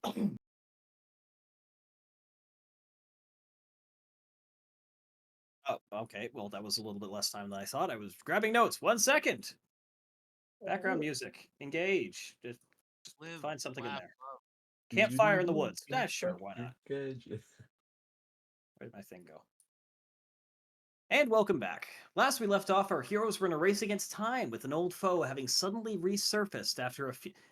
Oh, okay. Well, that was a little bit less time than I thought. I was grabbing notes. 1 second. Background music. Engage. Just Live, find something in laugh, there. love. Campfire in the woods. Sure, why not? Where'd my thing go? And welcome back. Last we left off, our heroes were in a race against time, with an old foe having suddenly resurfaced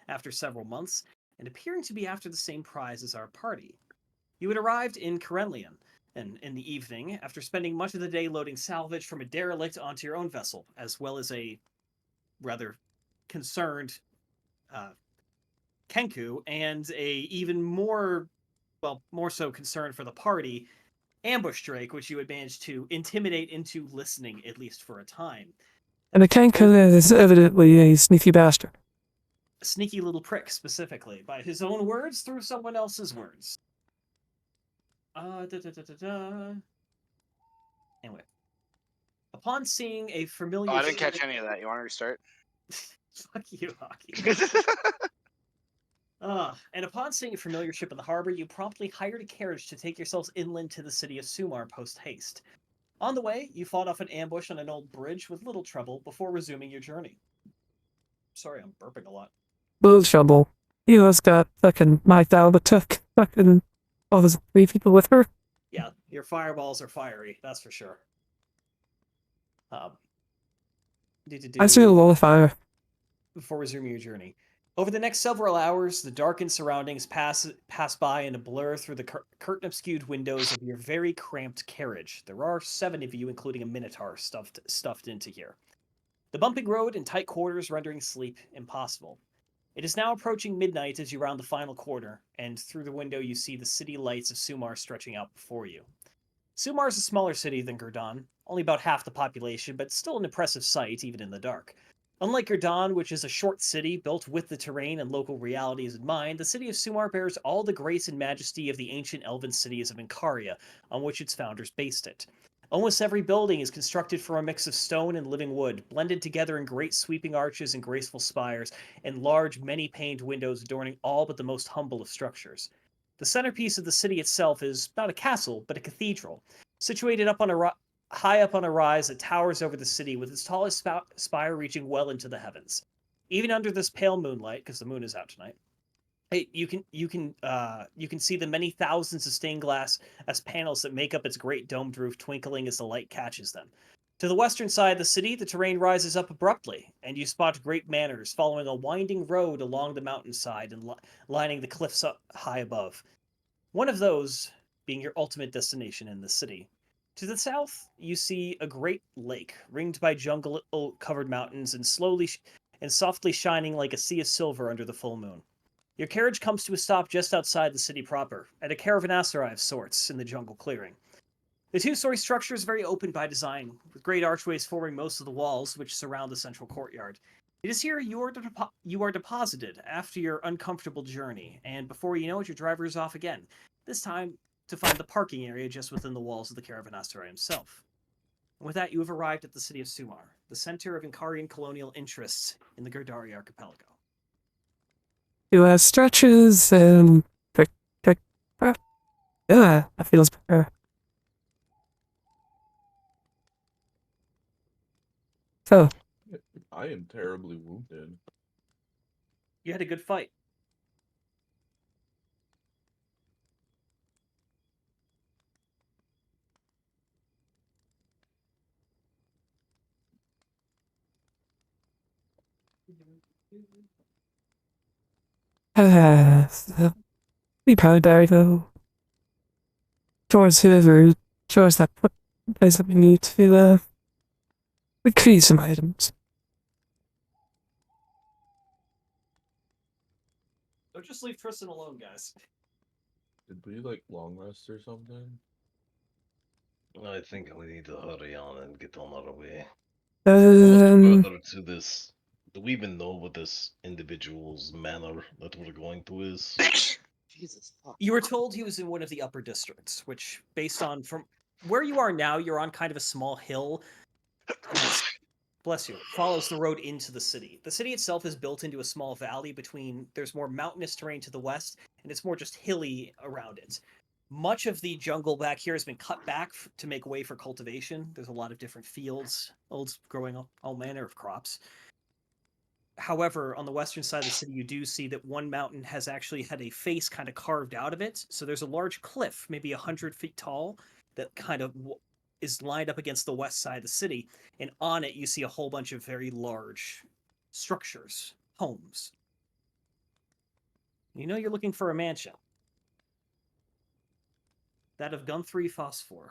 after several months, and appearing to be after the same prize as our party. You had arrived in Karenlian, and in the evening, after spending much of the day loading salvage from a derelict onto your own vessel, as well as a rather concerned uh, Kenku, and a even more, well, more so concerned for the party, ambush Drake, which you had managed to intimidate into listening, at least for a time. And the Kanka is evidently a sneaky bastard. A sneaky little prick, specifically, by his own words through someone else's words. Anyway. Upon seeing a familiar... Oh, I didn't catch any of that. You want to restart? Fuck you, Hockey. And upon seeing a familiar ship in the harbor, you promptly hired a carriage to take yourselves inland to the city of Sumar post-haste. On the way, you fought off an ambush on an old bridge with little trouble before resuming your journey. Sorry, I'm burping a lot. Little trouble. Hero's got fucking knocked out, but took fucking all those 3 people with her. Yeah, your fireballs are fiery, that's for sure. I see a lot of fire. Before resuming your journey. Over the next several hours, the darkened surroundings pass by in a blur through the curtain-obscured windows of your very cramped carriage. There are 7 of you, including a minotaur stuffed into here. The bumping road and tight quarters rendering sleep impossible. It is now approaching midnight as you round the final corner, and through the window you see the city lights of Sumar stretching out before you. Sumar is a smaller city than Gurdon, only about half the population, but still an impressive sight even in the dark. Unlike Gurdon, which is a short city built with the terrain and local realities in mind, the city of Sumar bears all the grace and majesty of the ancient elven cities of Inkaria, on which its founders based it. Almost every building is constructed from a mix of stone and living wood, blended together in great sweeping arches and graceful spires, and large, many-paned windows adorning all but the most humble of structures. The centerpiece of the city itself is not a castle, but a cathedral, situated high up on a rise that towers over the city, with its tallest spire reaching well into the heavens. Even under this pale moonlight, because the moon is out tonight, you can see the many thousands of stained glass as panels that make up its great domed roof twinkling as the light catches them. To the western side of the city, the terrain rises up abruptly, and you spot great manors following a winding road along the mountainside and lining the cliffs up high above. One of those being your ultimate destination in the city. To the south, you see a great lake, ringed by jungle-covered mountains and softly shining like a sea of silver under the full moon. Your carriage comes to a stop just outside the city proper, at a caravanserai of sorts in the jungle clearing. The 2-story structure is very open by design, with great archways forming most of the walls which surround the central courtyard. It is here you are deposited after your uncomfortable journey, and before you know it, your driver is off again, this time to find the parking area just within the walls of the caravanserai himself. And with that, you have arrived at the city of Sumar, the center of Inkarian colonial interests in the Gurdari archipelago. US stretches and yeah, that feels better. So I am terribly wounded. You had a good fight. we probably better go towards whoever shows that place that we need to retrieve some items. Don't just leave Tristan alone, guys. Did we like long rest or something? I think we need to hurry on and get on our way. Um, To this, do we even know what this individual's manor that we're going to is? Jesus fuck. You were told he was in one of the upper districts, which, based on from where you are now, you're on kind of a small hill. bless you, follows the road into the city. The city itself is built into a small valley between, there's more mountainous terrain to the west, and it's more just hilly around it. Much of the jungle back here has been cut back to make way for cultivation. There's a lot of different fields, growing all manner of crops. However, on the western side of the city, you do see that one mountain has actually had a face kind of carved out of it. So there's a large cliff, maybe 100 feet tall, that kind of is lined up against the west side of the city. And on it, you see a whole bunch of very large structures, homes. You know you're looking for a mansion. That of Gunthry Phosphor.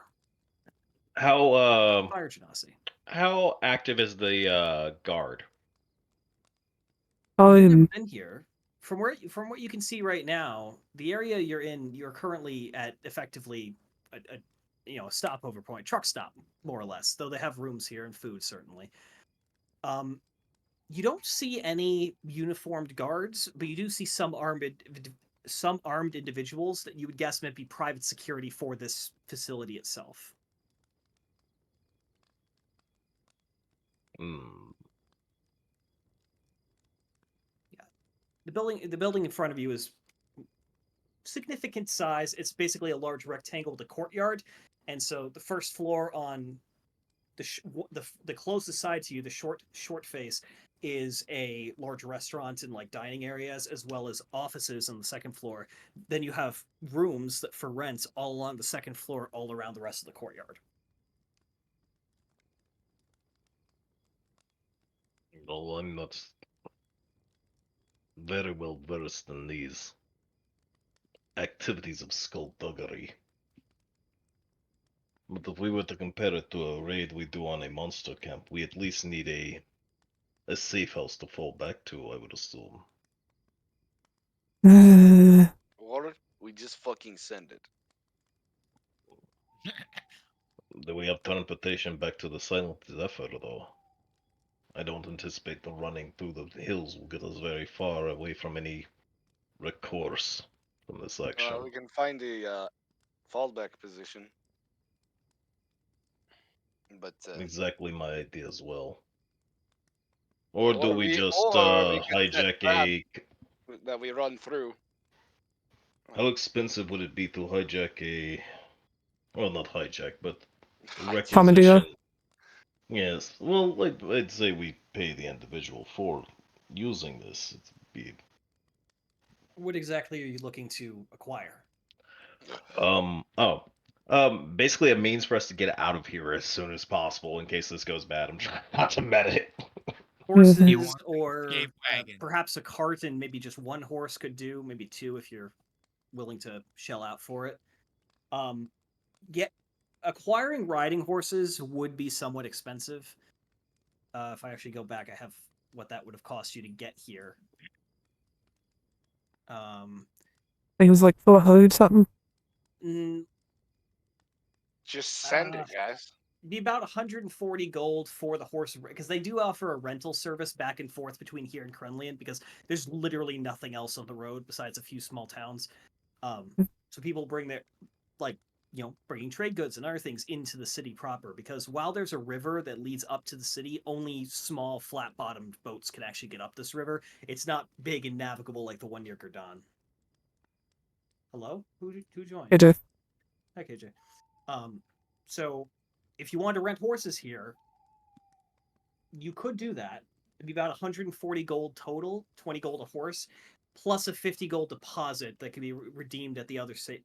Fire Genasi. How active is the guard? You've never I'm been here. From what you can see right now, the area you're in, you're currently at effectively a stopover point, truck stop, more or less. Though they have rooms here and food certainly. You don't see any uniformed guards, but you do see some armed individuals that you would guess might be private security for this facility itself. Hmm. The building in front of you is significant size. It's basically a large rectangle with a courtyard, and so the first floor on the closest side to you, the short face, is a large restaurant and like dining areas, as well as offices on the second floor. Then you have rooms for rent all along the second floor, all around the rest of the courtyard. Well, I'm not very well versed in these activities of skullduggery. But if we were to compare it to a raid we do on a monster camp, we at least need a safe house to fall back to, I would assume. Or we just fucking send it. Do we have transportation back to the Silent Zephyr, though? I don't anticipate the running through the hills will get us very far away from any recourse from this action. We can find a fallback position. But Exactly my idea as well. Or do or we we just or we get that hijack trap a... that we run through. How expensive would it be to hijack a... Well, not hijack, but Commandeer. requisition? Yes, well, I'd say we pay the individual for using this. It'd be... What exactly are you looking to acquire? Basically a means for us to get out of here as soon as possible in case this goes bad. I'm trying not to med it. Horses, You want an or escape wagon. perhaps a cart, and maybe just one horse could do, maybe two if you're willing to shell out for it. Get acquiring riding horses would be somewhat expensive. If I actually go back, I have what that would have cost you to get here. It was like 400 something. Just send it, guys. Be about 140 gold for the horse, because they do offer a rental service back and forth between here and Krenlian, because there's literally nothing else on the road besides a few small towns. So people bring their, bringing trade goods and other things into the city proper, because while there's a river that leads up to the city, only small flat-bottomed boats can actually get up this river. It's not big and navigable like the one near Gerdon. Hello? Who joined? AJ. Hi, KJ. So if you want to rent horses here, you could do that. It'd be about 140 gold total, 20 gold a horse, plus a 50 gold deposit that can be redeemed at the other side.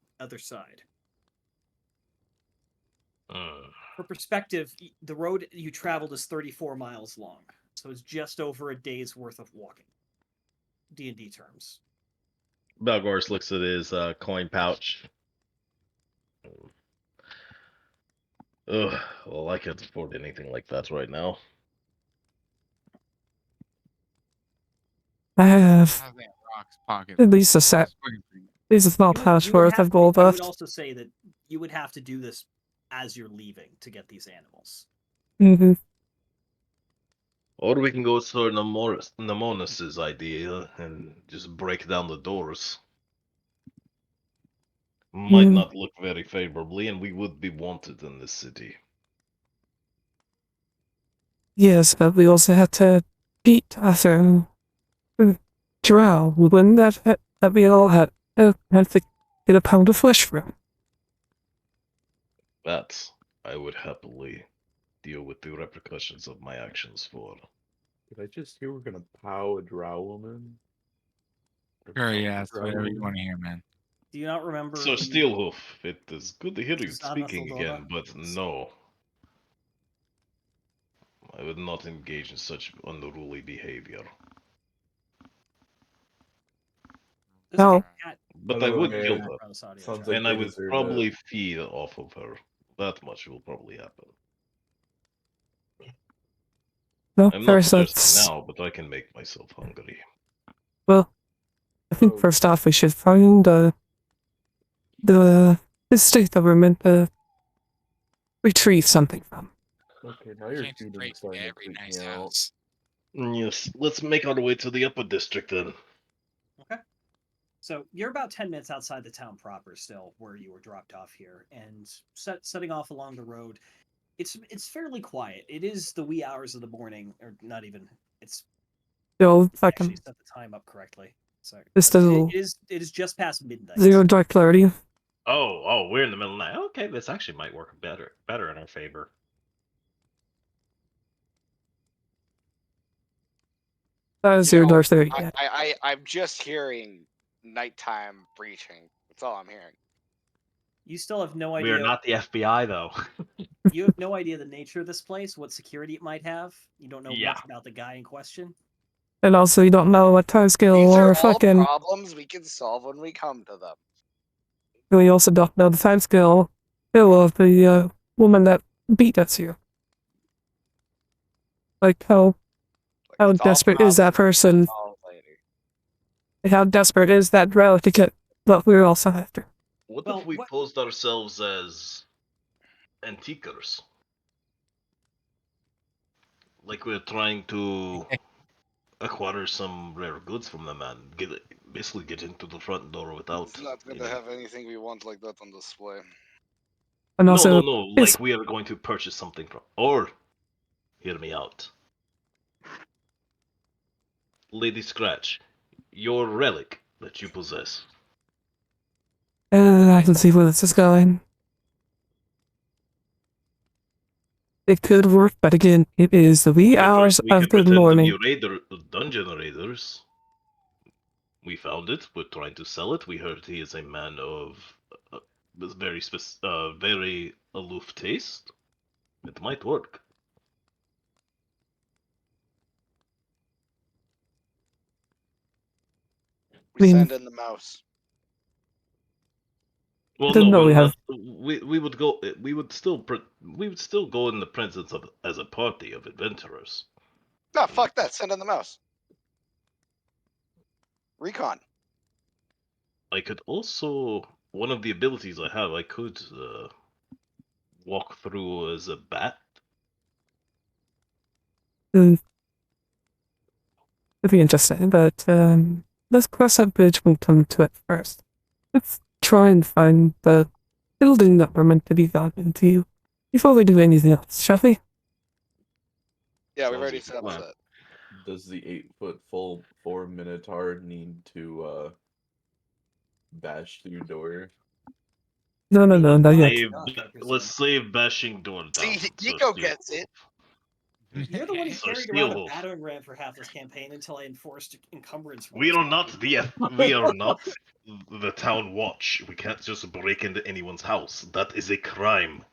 For perspective, the road you traveled is 34 miles long, so it's just over a day's worth of walking. D&D terms. Balgors looks at his coin pouch. Ugh, well, I can't afford anything like that right now. I have How's that Rock's pocket? at least a set. At least a small pouch worth of gold I would left. also say that you would have to do this as you're leaving to get these animals. Mm-hmm. Or we can go to Nemonis's idea and just break down the doors. Might not look very favorably, and we would be wanted in this city. Yes, but we also had to beat after drow. Wouldn't that we all had to get a pound of flesh from? That I would happily deal with the repercussions of my actions for. Did I just hear we're gonna pow a drow woman? Or Sure, pound yeah, a it's drow whatever you woman? want to hear, man. Do you not remember So the Steelhoof, it is good to hear you Sana speaking Thildova? again, but no. I would not engage in such unruly behavior. There's Oh. a cat But By I the would way, kill her, around this audio sounds track. like and I they would deserve probably it. feed off of her. That much will probably happen. No, I'm not first thirsty let's. now, but I can make myself hungry. Well, I think Oh. first off we should find the estate that we're meant to retrieve something from. Okay, now your Can't just feeding break is starting to every freak nice me out. house. Yes, let's make our way to the upper district then. Okay. So you're about 10 minutes outside the town proper still, where you were dropped off here, and setting off along the road. It's fairly quiet. It is the wee hours of the morning, or not even. It's So if I actually can set the time up correctly. So This but little- it is just past midnight. zero dark clarity. Oh, we're in the middle of the night. Okay, this actually might work better in our favor. That is You zero know, dark clarity. Yeah. I'm just hearing nighttime breaching. That's all I'm hearing. You still have no We are idea. not the FBI though. You have no idea the nature of this place, what security it might have. You don't know Yeah. much about the guy in question. And also you don't know what timescale These or are all fucking. problems we can solve when we come to them. We also don't know the timescale of the woman that beat us here. Like how Like, it's all desperate is that problems we can person? solve later. How desperate is that drow to get what we're also after? What Well, if we what- posed ourselves as antiquers? Like we're trying to acquire some rare goods from them and basically get into the front door without. It's not going to have anything we want like that on display. And also, No. it's- Like we are going to purchase something from. Or, hear me out. Lady Scratch, your relic that you possess. I can see where this is going. It could work, but again, it is the wee hours We of could the pretend morning. to be dungeon raiders. We found it. We're trying to sell it. We heard he is a man of very aloof taste. It might work. We mean- send in the mouse. Well, Didn't no, know we we're have- not- we would go. We would still go in the presence of as a party of adventurers. No, fuck that. Send in the mouse. Recon. I could also one of the abilities I have. I could walk through as a bat. It'd be interesting, but let's cross that bridge when we come to it first. Let's try and find the building that we're meant to be gone into before we do anything else, shall we? Yeah, we've Sounds already like a established plan. that. Does the 8-foot full 4 Minotaur need to bash through door? No, not yet. Let's save bashing door down. See, so Nico Steel- gets it. You're the one who So carried around a Steelwolf. battering ram for half this campaign until I enforced encumbrance. We rules. are not we are not the town watch. We can't just break into anyone's house. That is a crime.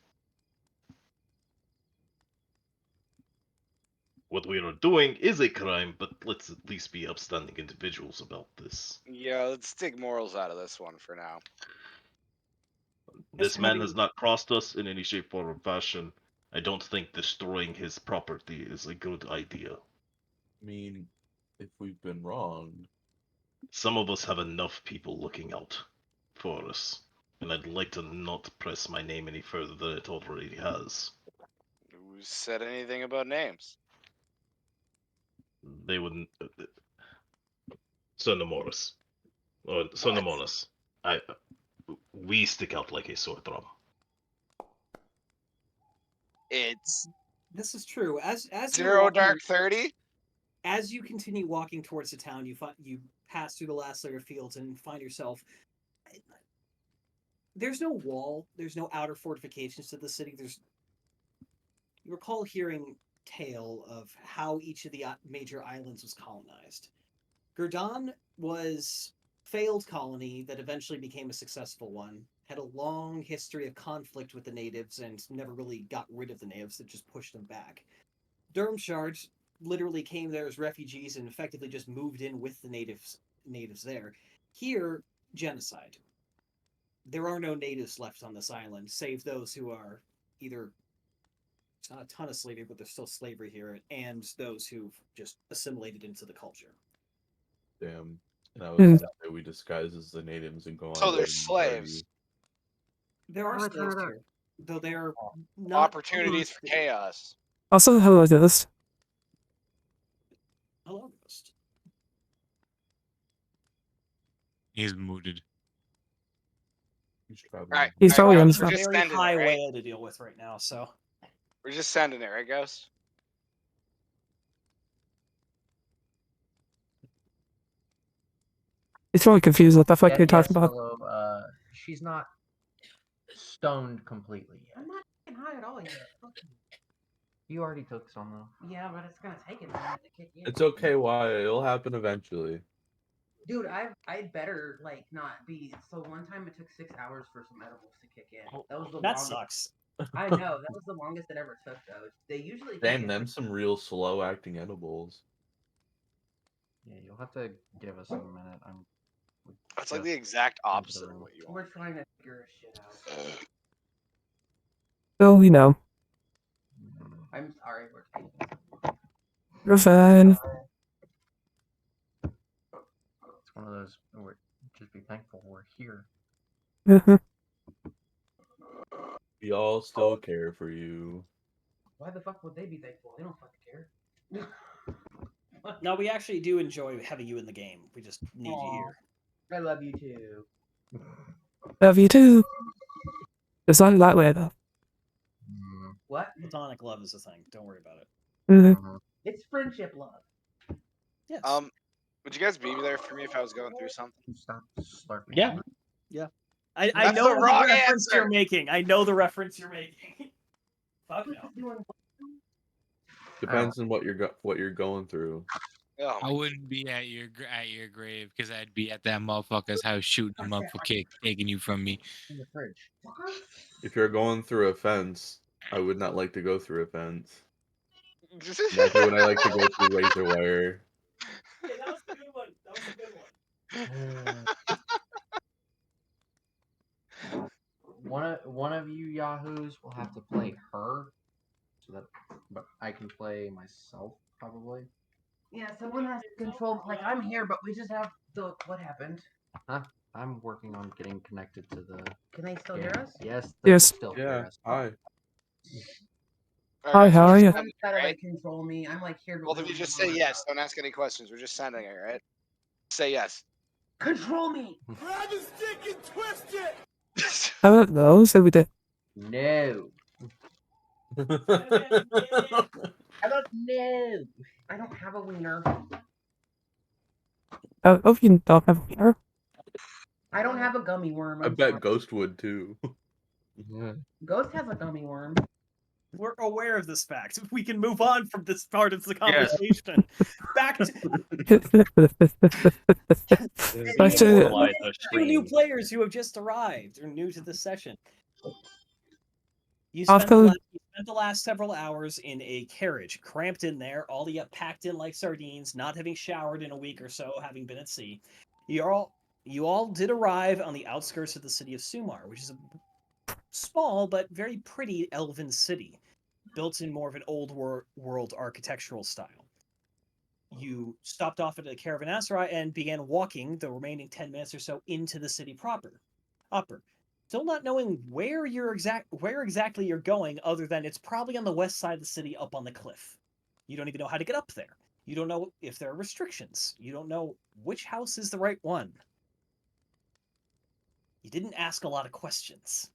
What we are doing is a crime, but let's at least be upstanding individuals about this. Yeah, let's take morals out of this one for now. This man maybe- has not crossed us in any shape, form, or fashion. I don't think destroying his property is a good idea. I mean, if we've been wronged, Some of us have enough people looking out for us, and I'd like to not press my name any further than it already has. Who said anything about names? They wouldn't. Sonomoris. Or Sonomonas. We stick out like a sore thumb. It's This is true. As you're Zero walking, dark 30. as you continue walking towards the town, you pass through the last layer of fields and find yourself. There's no wall. There's no outer fortifications to the city. You recall hearing tale of how each of the major islands was colonized. Gurdon was failed colony that eventually became a successful one. Had a long history of conflict with the natives and never really got rid of the natives. That just pushed them back. Durmshard literally came there as refugees and effectively just moved in with the natives there. Here, genocide. There are no natives left on this island, save those who are either it's not a ton of slavery, but there's still slavery here, and those who've just assimilated into the culture. Damn. And I Hmm. was that we disguise as the natives and go on. So a they're raiding slaves. party. There are Let's slaves try that. here, though they are not Opportunities for chaos. Also, hello, Ghost. Hello, Ghost. He's mooted. He's traveling. Right. He's probably Ghost, on we're stuff. just Very sending high it, right? whale to deal with right now, so We're just sending it, right, Ghost? He's probably confused what the fuck you're talking about. Hello. She's not stoned completely yet. I'm not fucking high at all yet. Fuck you. You already took some though. Yeah, but it's gonna take a minute to kick in. It's okay, Wyatt. It'll happen eventually. Dude, I'd better like not be. So one time it took 6 hours for some edibles to kick in. That was the that longest. sucks. I know that was the longest it ever took though. They usually kick Damn, in them like- some real slow acting edibles. Yeah, you'll have to give us a minute. That's like just the exact into the opposite of room. what you want. We're trying to figure shit out. So, you know, I'm sorry, we're taking. you're fine. It's one of those. Just be thankful we're here. Mhm. We all still care for you. Why the fuck would they be thankful? They don't fucking care. No, we actually do enjoy having you in the game. We just need you Aw. here. I love you too. Love you too. It's not that way though. What? Platonic love is a thing. Don't worry about it. Mhm. It's friendship love. Yes. Would you guys be there for me if I was going through something? Stop slurping. Yeah. I That's know the the wrong reference answer. you're making. I know the reference you're making. Fuck no. Depends on what you're going through. Oh, I wouldn't be at your grave because I'd be at that motherfucker's house shooting him up for taking you from me. In the fridge. If you're going through a fence, I would not like to go through a fence. Imagine when I like to go through razor wire. Okay, that was a good one. That was a good one. One of you yahoos will have to play her, so that, but I can play myself probably. Yeah, someone has to control. Like I'm here, but we just have the. What happened? I'm working on getting connected to the. Can they still game. hear us? Yes. They Yes. can still hear Yeah. us. Hi. Hi, how are you? I'm better to control me. I'm like here to. Both of you just say yes. Don't ask any questions. We're just sending it, right? Say yes. Control me. I don't know. So we did. No. I don't know. I don't have a wiener. Oh, you don't have here. I don't have a gummy worm. I I'm bet sorry. Ghost would too. Ghost has a gummy worm. We're aware of this fact. We can move on from this part of the conversation. Back to Back to Light the two new stream. players who have just arrived or new to this session. You After- spent the last several hours in a carriage, cramped in there, all packed in like sardines, not having showered in a week or so, having been at sea. You all did arrive on the outskirts of the city of Sumar, which is a small but very pretty elven city, built in more of an old world architectural style. You stopped off at a caravanserai and began walking the remaining 10 minutes or so into the city proper. Still not knowing where exactly you're going, other than it's probably on the west side of the city up on the cliff. You don't even know how to get up there. You don't know if there are restrictions. You don't know which house is the right one. You didn't ask a lot of questions.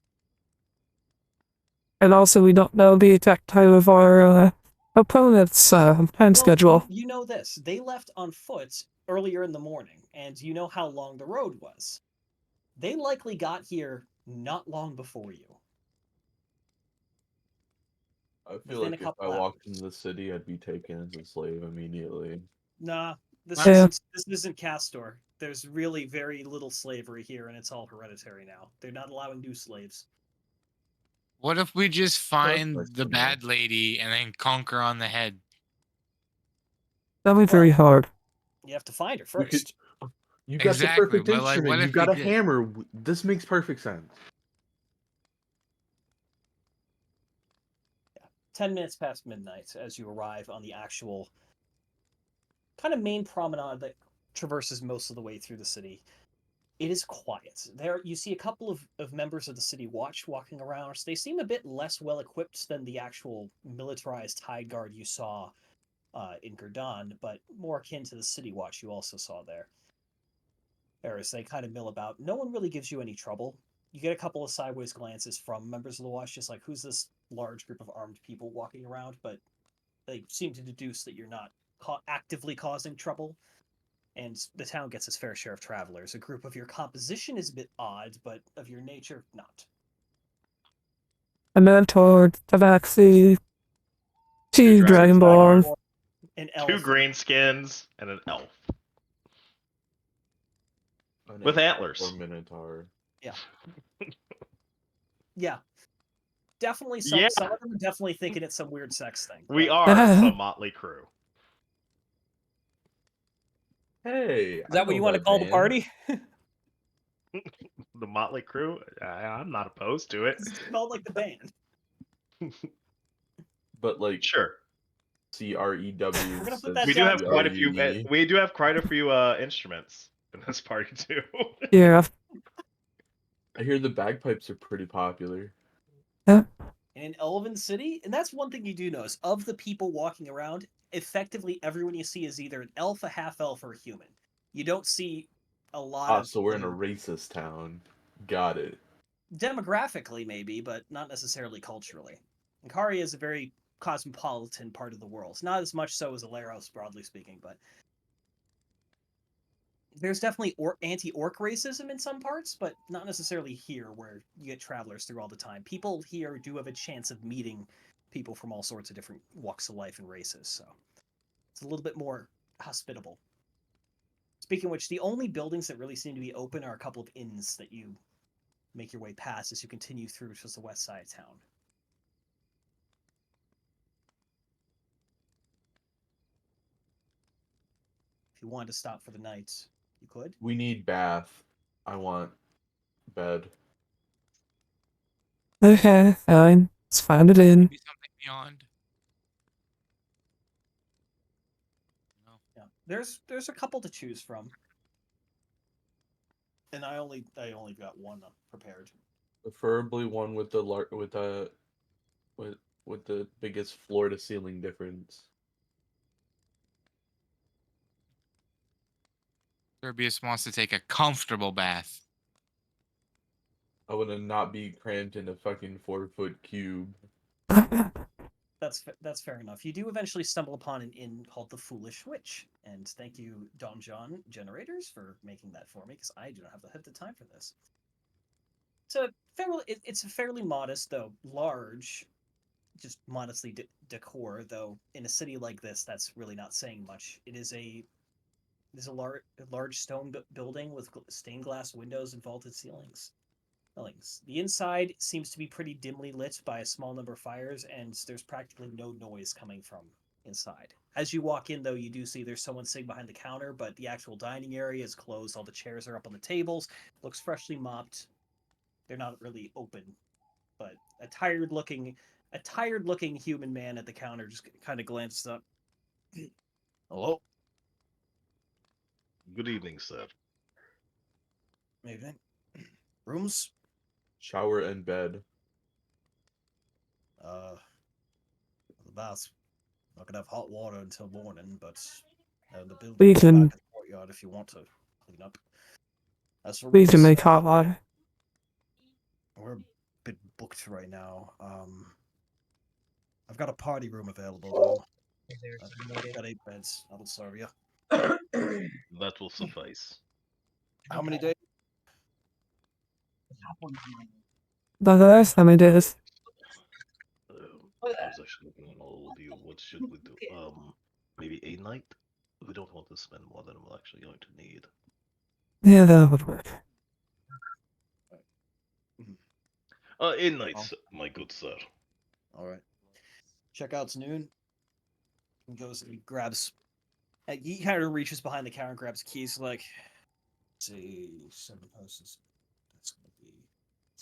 And also, we don't know the exact time of our opponent's time Well, schedule. you know this. They left on foot earlier in the morning, and you know how long the road was. They likely got here not long before you. I feel Within like a if I couple walked hours. into the city, I'd be taken as a slave immediately. Nah, this Yeah. isn't Castor. There's really very little slavery here, and it's all hereditary now. They're not allowing new slaves. What if we just find nice the to know. bad lady and then conquer on the head? That'll be very hard. You have to find her You could- first. You've got the Exactly, perfect but, like, instrument. what You've if we got a did? hammer. This makes perfect sense. 10 minutes past midnight as you arrive on the actual kind of main promenade that traverses most of the way through the city. It is quiet. There you see a couple of members of the city watch walking around. They seem a bit less well equipped than the actual militarized Tide Guard you saw in Gerdon, but more akin to the city watch you also saw there. As they kind of mill about. No one really gives you any trouble. You get a couple of sideways glances from members of the watch, just like, who's this large group of armed people walking around? But they seem to deduce that you're not actively causing trouble. And the town gets its fair share of travelers. A group of your composition is a bit odd, but of your nature, not. A Minotaur, Tabaxi, two dragons, Dragonborn. An 2 elf. greenskins and an elf. An With elf antlers. Or minotaur. Yeah. Definitely some of them are definitely thinking it's some weird sex thing. We but- are the Motley Crew. Hey, Is that what you want to call the party? The Motley Crew? I'm not opposed to it. It smelled like the band. But like Sure. CREW. We're gonna put that We do down have to quite a few. REE. We do have quite a few instruments in this party too. Yeah. I hear the bagpipes are pretty popular. In an elven city, and that's one thing you do notice. Of the people walking around, effectively everyone you see is either an elf, a half-elf, or a human. You don't see a lot of... So we're in a racist town. Got it. Demographically, maybe, but not necessarily culturally. Inkaria is a very cosmopolitan part of the world. Not as much so as Aleros, broadly speaking, but there's definitely anti-orc racism in some parts, but not necessarily here, where you get travelers through all the time. People here do have a chance of meeting people from all sorts of different walks of life and races, so it's a little bit more hospitable. Speaking of which, the only buildings that really seem to be open are a couple of inns that you make your way past as you continue through towards the west side of town. If you wanted to stop for the night, you could. We need bath. I want bed. Okay, fine. Let's find it in. Maybe something beyond. No. Yeah, there's a couple to choose from, and I only got one prepared. Preferably one with the with the biggest floor to ceiling difference. Turbius wants to take a comfortable bath. I want to not be cramped in a fucking 4-foot cube. That's fair enough. You do eventually stumble upon an inn called the Foolish Witch, and thank you, Don John Generators, for making that for me, because I do not have the time for this. It's a fairly modest, though large, just modestly decor. Though in a city like this, that's really not saying much. There's a large stone building with stained glass windows and vaulted ceilings. The inside seems to be pretty dimly lit by a small number of fires, and there's practically no noise coming from inside. As you walk in, though, you do see there's someone sitting behind the counter, but the actual dining area is closed. All the chairs are up on the tables. Looks freshly mopped. They're not really open, but a tired-looking human man at the counter just kind of glances up. Hello. Good evening, sir. Evening. Rooms? Shower and bed. The bath's not gonna have hot water until morning, but the building We is can- back in the courtyard if you want to clean up. As for We can rooms, make hot water. we're bit booked right now. I've got a party room available though. Is there I've something needed? got 8 beds. That'll serve you. That will suffice. How many days? The last time I did is I was actually looking at all of you. What should we do? Maybe a night? We don't want to spend more than we're actually going to need. yeah, that would work. A night, my good sir. All right. Checkout's noon. He goes and he grabs. He kind of reaches behind the counter and grabs keys. Like, let's see, 7 houses. It's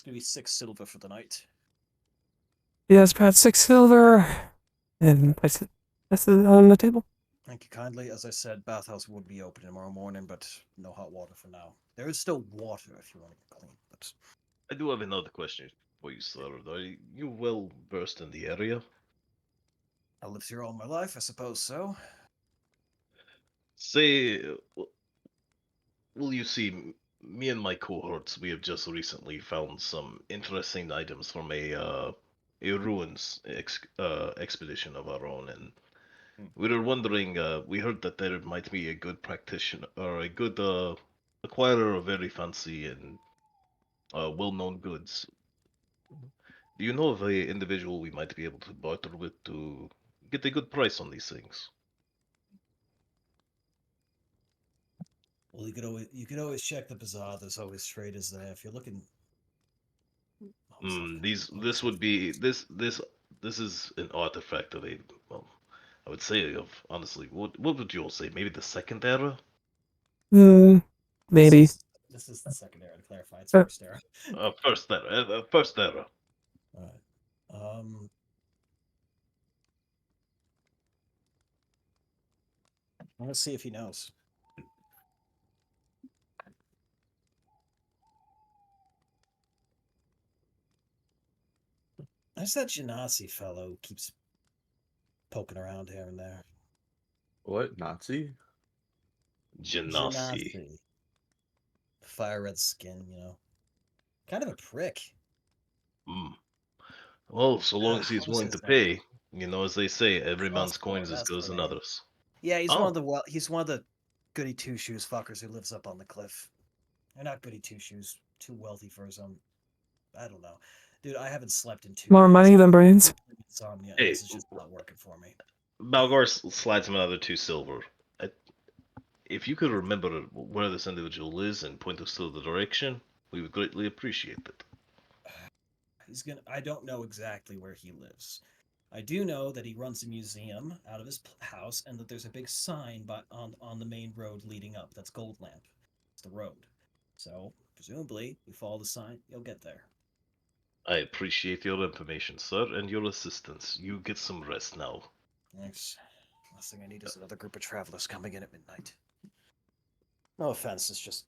gonna be 6 silver for the night. Yes, perhaps 6 silver, and place it on the table. Thank you kindly. As I said, bathhouse would be open tomorrow morning, but no hot water for now. There is still water if you want to get clean. But I do have another question for you, sir. Are you well versed in the area? I lived here all my life, I suppose so. Say, well, you see, me and my cohorts, we have just recently found some interesting items from a ruins expedition of our own, and we were wondering. We heard that there might be a good practitioner or a good acquirer of very fancy and well-known goods. Do you know of a individual we might be able to barter with to get a good price on these things? Well, you could always check the bazaar. There's always traders there. If you're looking, This would be this is an artifact of a, well, I would say of, honestly, what would you all say? Maybe the second era? Maybe. This is the second era. To clarify, it's Uh, first era. First era. First era. All right. Let's see if he knows. There's that Genasi fellow who keeps poking around here and there. What? Nazi? Genasi. Fire red skin, you know. Kind of a prick. Well, so long as What he's was willing to his name? pay, you know, as they say, every man's coin is as That's good as the name. another's. Yeah, he's Oh. he's one of the goody two shoes fuckers who lives up on the cliff. They're not goody two shoes, too wealthy for his own. I don't know, dude. I haven't slept in 2 More days. money than brains. Insomnia. Hey, This is just not working for me. Balgor slides him another 2 silver. If you could remember where this individual is and point us to the direction, we would greatly appreciate it. I don't know exactly where he lives. I do know that he runs a museum out of his house, and that there's a big sign on the main road leading up. That's Gold Lamp. It's the road. So presumably, you follow the sign, you'll get there. I appreciate your information, sir, and your assistance. You get some rest now. Thanks. Last thing I need is another group of travelers coming in at midnight. No offense, it's just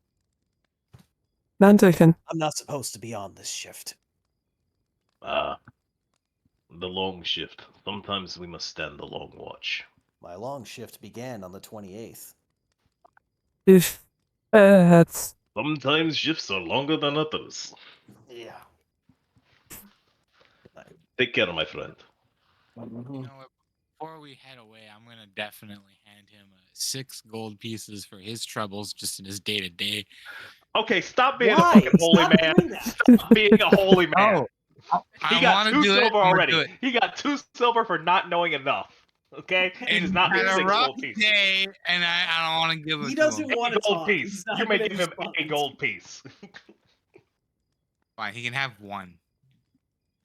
None taken. I'm not supposed to be on this shift. The long shift. Sometimes we must stand the long watch. My long shift began on the 28th. If that's Sometimes shifts are longer than others. Yeah. Take care, my friend. You know what? Before we head away, I'm gonna definitely hand him 6 gold pieces for his troubles just in his day to day. Okay, stop being Why? a fucking holy Stop man. doing that. Stop being a holy man. He I got wanna 2 do it, silver I'm gonna already. do it. He got 2 silver for not knowing enough. Okay, he does not need Had a 6 rough gold pieces. day, and I don't want to give it He to him. doesn't want to Gold talk. piece. He's not You may gonna give him a respond. gold piece. Fine, he can have 1.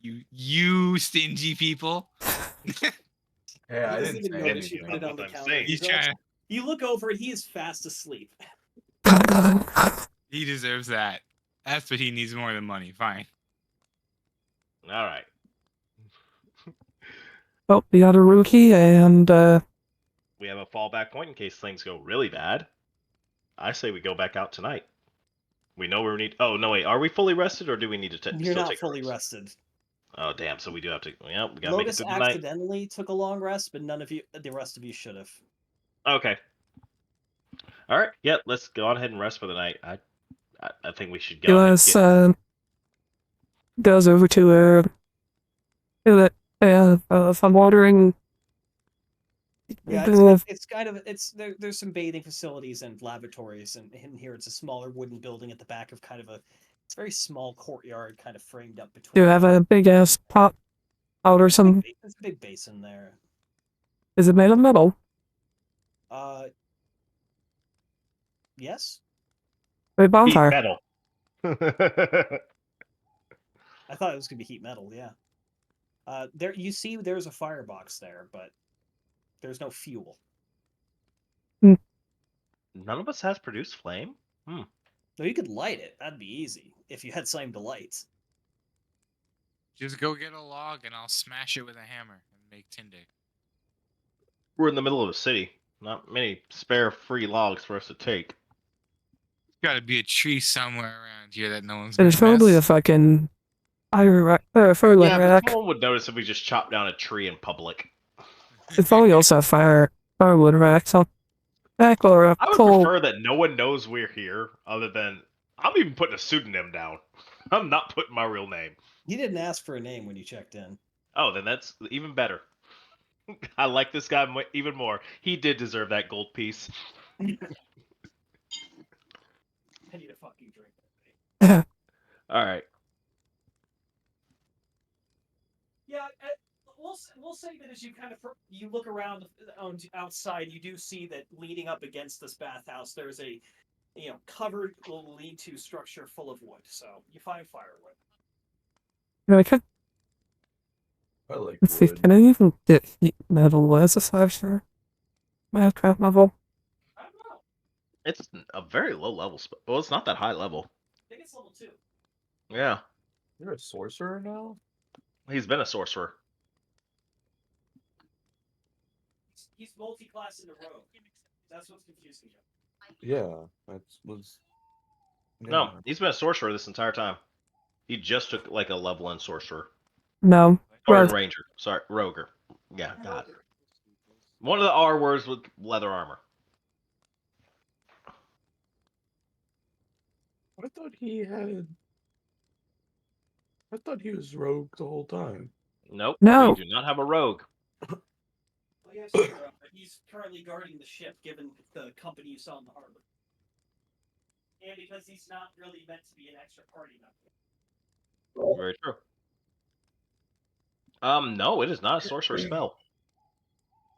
You stingy people. Hey, I He doesn't didn't even say notice you anything. put it on the That's what I'm counter. saying. He's trying. You look over and he is fast asleep. He deserves that. That's what he needs more than money. Fine. All right. well, we got a rookie, and We have a fallback point in case things go really bad. I say we go back out tonight. We know where we need. Oh no, wait. Are we fully rested, or do we need to You're still not take a fully rest? rested. Oh damn! So we do have to. Yeah, we gotta make it Lotus through the night. accidentally took a long rest, but the rest of you should have. Okay. All right. Yeah, let's go on ahead and rest for the night. I think we should he go ahead and was get. goes over to some watering. Yeah, Uh, it's kind of there's some bathing facilities and lavatories, and in here it's a smaller wooden building at the back of kind of it's a very small courtyard, kind of framed up between. Do you have a big ass pot out or some? There's a big basin there. Is it made of metal? Yes. Wait, Heat bonfire. metal. I thought it was gonna be heat metal. Yeah. There you see, there's a firebox there, but there's no fuel. None of us has produced flame. No, you could light it. That'd be easy if you had something to light. Just go get a log and I'll smash it with a hammer and make tinder. We're in the middle of a city. Not many spare free logs for us to take. Got to be a tree somewhere around here that no one's. There's gonna probably a mess. fucking fire Yeah, but rack. someone would notice if we just chop down a tree in public. It's probably also a firewood rack. So back or a I would coal. prefer that no one knows we're here, other than I'm even putting a pseudonym down. I'm not putting my real name. You didn't ask for a name when you checked in. Oh, then that's even better. I like this guy even more. He did deserve that gold piece. I need a fucking drink. All right. Yeah, we'll say that as you kind of you look around outside, you do see that leaning up against this bathhouse, there's a covered little lean-to structure full of wood. So you find firewood. I like Let's see, wood. can I even get heat metal as a slasher? Minecraft level? I don't know. It's a very low level. Well, it's not that high level. I think it's level 2. Yeah. You're a sorcerer now? He's been a sorcerer. He's multi-class in a rogue. That's what's confusing you. Yeah, that was. No, Yeah. he's been a sorcerer this entire time. He just took like a level in sorcerer. No. Or in Rogue. ranger. Sorry, roger. Yeah, God. One of the R words with leather armor. I thought he had. I thought he was rogue the whole time. Nope. No. We do not have a rogue. Well, yes, sure, but he's currently guarding the ship, given the company you saw in the harbor, and because he's not really meant to be an extra party member. Very true. No, it is not a sorcerer spell.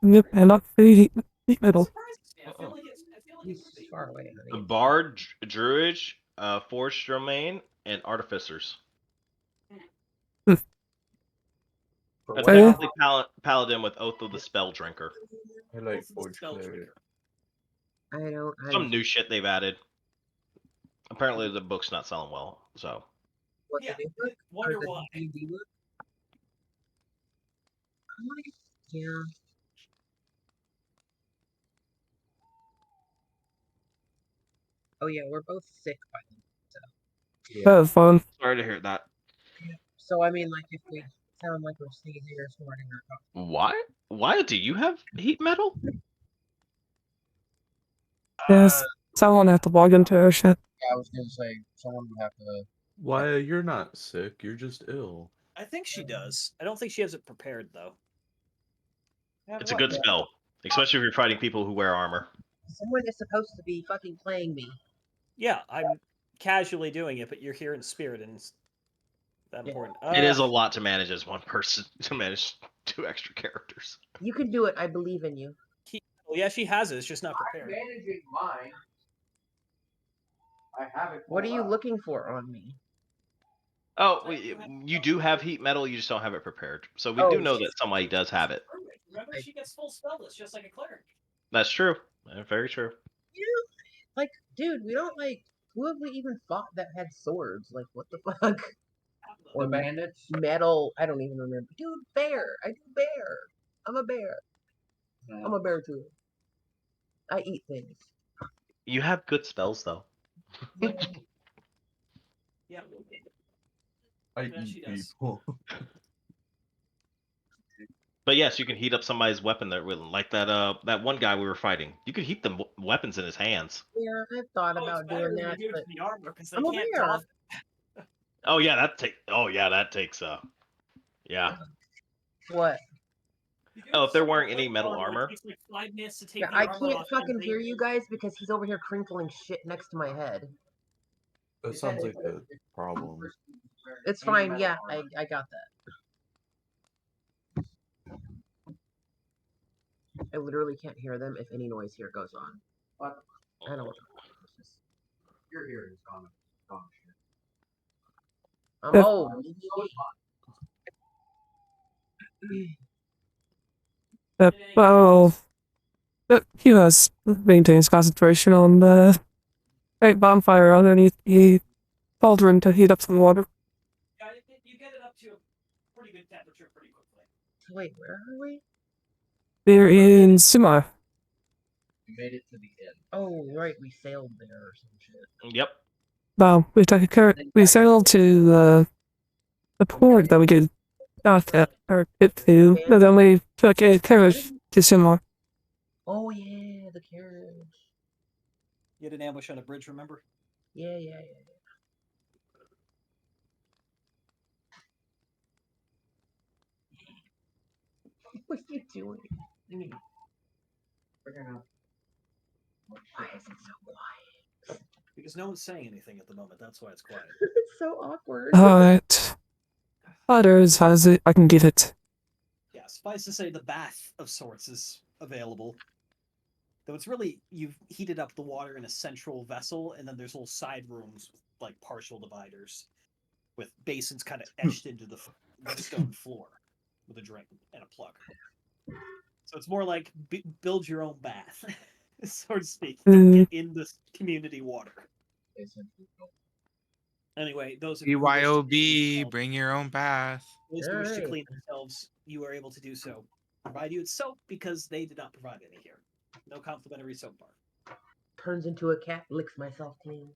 Yep, and not the heat metal. Surprises me. I feel like He's it's far away. The bard, druid, forged domain, and artificers. For That's what? basically paladin with oath of the spell drinker. I like What's the forge spell cleric. trigger? I don't. Some new shit they've added. Apparently the book's not selling well, so. What Yeah, the new book? wonder Or the why. D&D book? Yeah. Oh yeah, we're both sick by the way. That was fun. Sorry to hear that. So I mean, like, if we sound like we're sneezing or snorting or coughing. Why? Why do you have heat metal? Yes. Someone have to log into our shit. Yeah, I was gonna say someone would have to. Why, you're not sick, you're just ill. I think she does. I don't think she has it prepared though. It's a good spell, especially if you're fighting people who wear armor. Someone is supposed to be fucking playing me. Yeah, I'm casually doing it, but you're here in spirit, and it's that important. It is a lot to manage as one person to manage 2 extra characters. You can do it. I believe in you. Well, yeah, she has it. It's just not prepared. Managing mine. I have it. What are you looking for on me? Oh, you do have heat metal, you just don't have it prepared. So we do know that somebody does have it. Remember, she gets full spell list just like a cleric. That's true. Very true. You like, dude, we don't like. Who have we even fought that had swords? Like, what the fuck? Or bandits? Metal. I don't even remember. Dude, bear. I do bear. I'm a bear. Yeah. I'm a bear too. I eat things. You have good spells though. Yeah. I Yeah, she eat does. people. But yes, you can heat up somebody's weapon there, like that one guy we were fighting. You could heat the weapons in his hands. Yeah, I've thought about doing that, but The armor, 'cause they I'm a can't bear. doff Oh yeah, that takes. Oh yeah, that takes. Yeah. What? Oh, if they're wearing any metal armor. It takes like 5 minutes to take Yeah, the I armor can't off. fucking hear you guys because he's over here crinkling shit next to my head. That sounds like a problem. It's fine. Yeah, I got that. I literally can't hear them if any noise here goes on. What? I don't. Your hearing's gone. Shit. Yeah. Oh. Well, he was maintains concentration on the bonfire underneath the cauldron to heat up some water. Yeah, you get it up to a pretty good temperature pretty quickly. Wait, where are we? We're in Sumar. We made it to the end. Oh, right, we sailed there or some shit. Yep. Well, we took a we sailed to the port that we could dock at or get to, but then we took a carriage to Sumar. Oh yeah, the carriage. You had an ambush on a bridge, remember? Yeah. What are you doing? We're gonna. Why is it so quiet? Because no one's saying anything at the moment. That's why it's quiet. It's so awkward. Alright. Others, how's it? I can get it. Yeah, suffice to say, the bath of sorts is available. Though it's really, you've heated up the water in a central vessel, and then there's little side rooms with like partial dividers, with basins kind of etched into the stone floor, with a drain and a plug. So it's more like build your own bath, so to speak. Don't get in the community water. Anyway, those of you who wish to clean BYOB, themselves- bring your own bath. those who wish to Alright. clean themselves, you are able to do so. Provide you with soap because they did not provide any here. No complimentary soap bar. Turns into a cat, licks myself clean.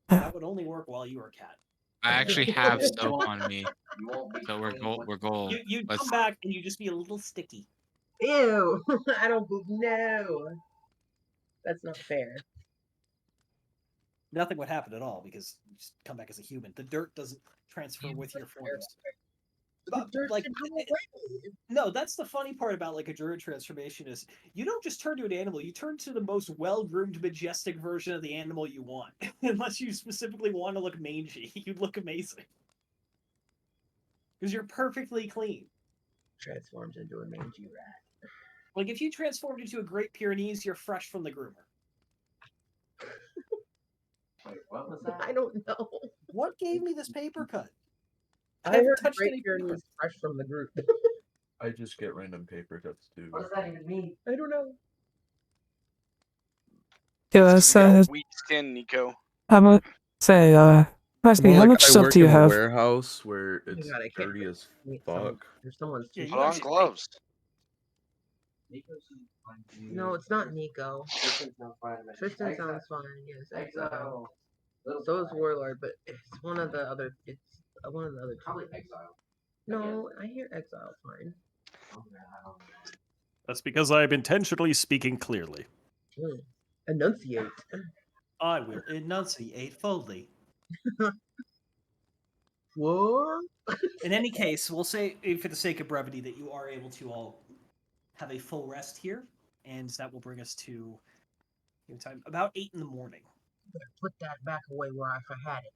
That would only work while you were a cat. I actually have soap on me, You won't be so we're clean gold. with- We're gold. You'd Let's- come back and you'd just be a little sticky. Ew! I don't. No. That's not fair. Nothing would happen at all because you just come back as a human. The dirt doesn't transfer with your forms. But, like, no, that's the funny part about like a druid transformation is you don't just turn to an animal, you turn to the most well-groomed, majestic version of the animal you want. Unless you specifically want to look mangy, you'd look amazing. Because you're perfectly clean. Transforms into a mangy rat. Like if you transformed into a Great Pyrenees, you're fresh from the groomer. Wait, what was that? I don't know. What gave me this paper cut? I haven't heard touched Great any Pyrenees paper. fresh from the group. I just get random paper cuts too. What does that even mean? I don't know. Yeah, It's 'cause so you got weak skin, Nico. how much? Say, ask me, More how like much I soap work do you in a have? warehouse where it's God, I can't dirty as Meet someone. fuck. There's someone's Yeah, too you Put on actually- gloves. Nico's fine to you. No, it's not Nico. Tristan sounds fine to me. Tristan Exile. sounds fine. Yes, Exile. Exile. Little So is fly. Warlord, but it's one of the other. It's one of the other two. Probably Exile. No, I hear Exile fine. That's because I'm intentionally speaking clearly. Enunciate. I will enunciate fully. What? In any case, we'll say, for the sake of brevity, that you are able to all have a full rest here, and that will bring us to time about 8 in the morning. Put that back away where I had it.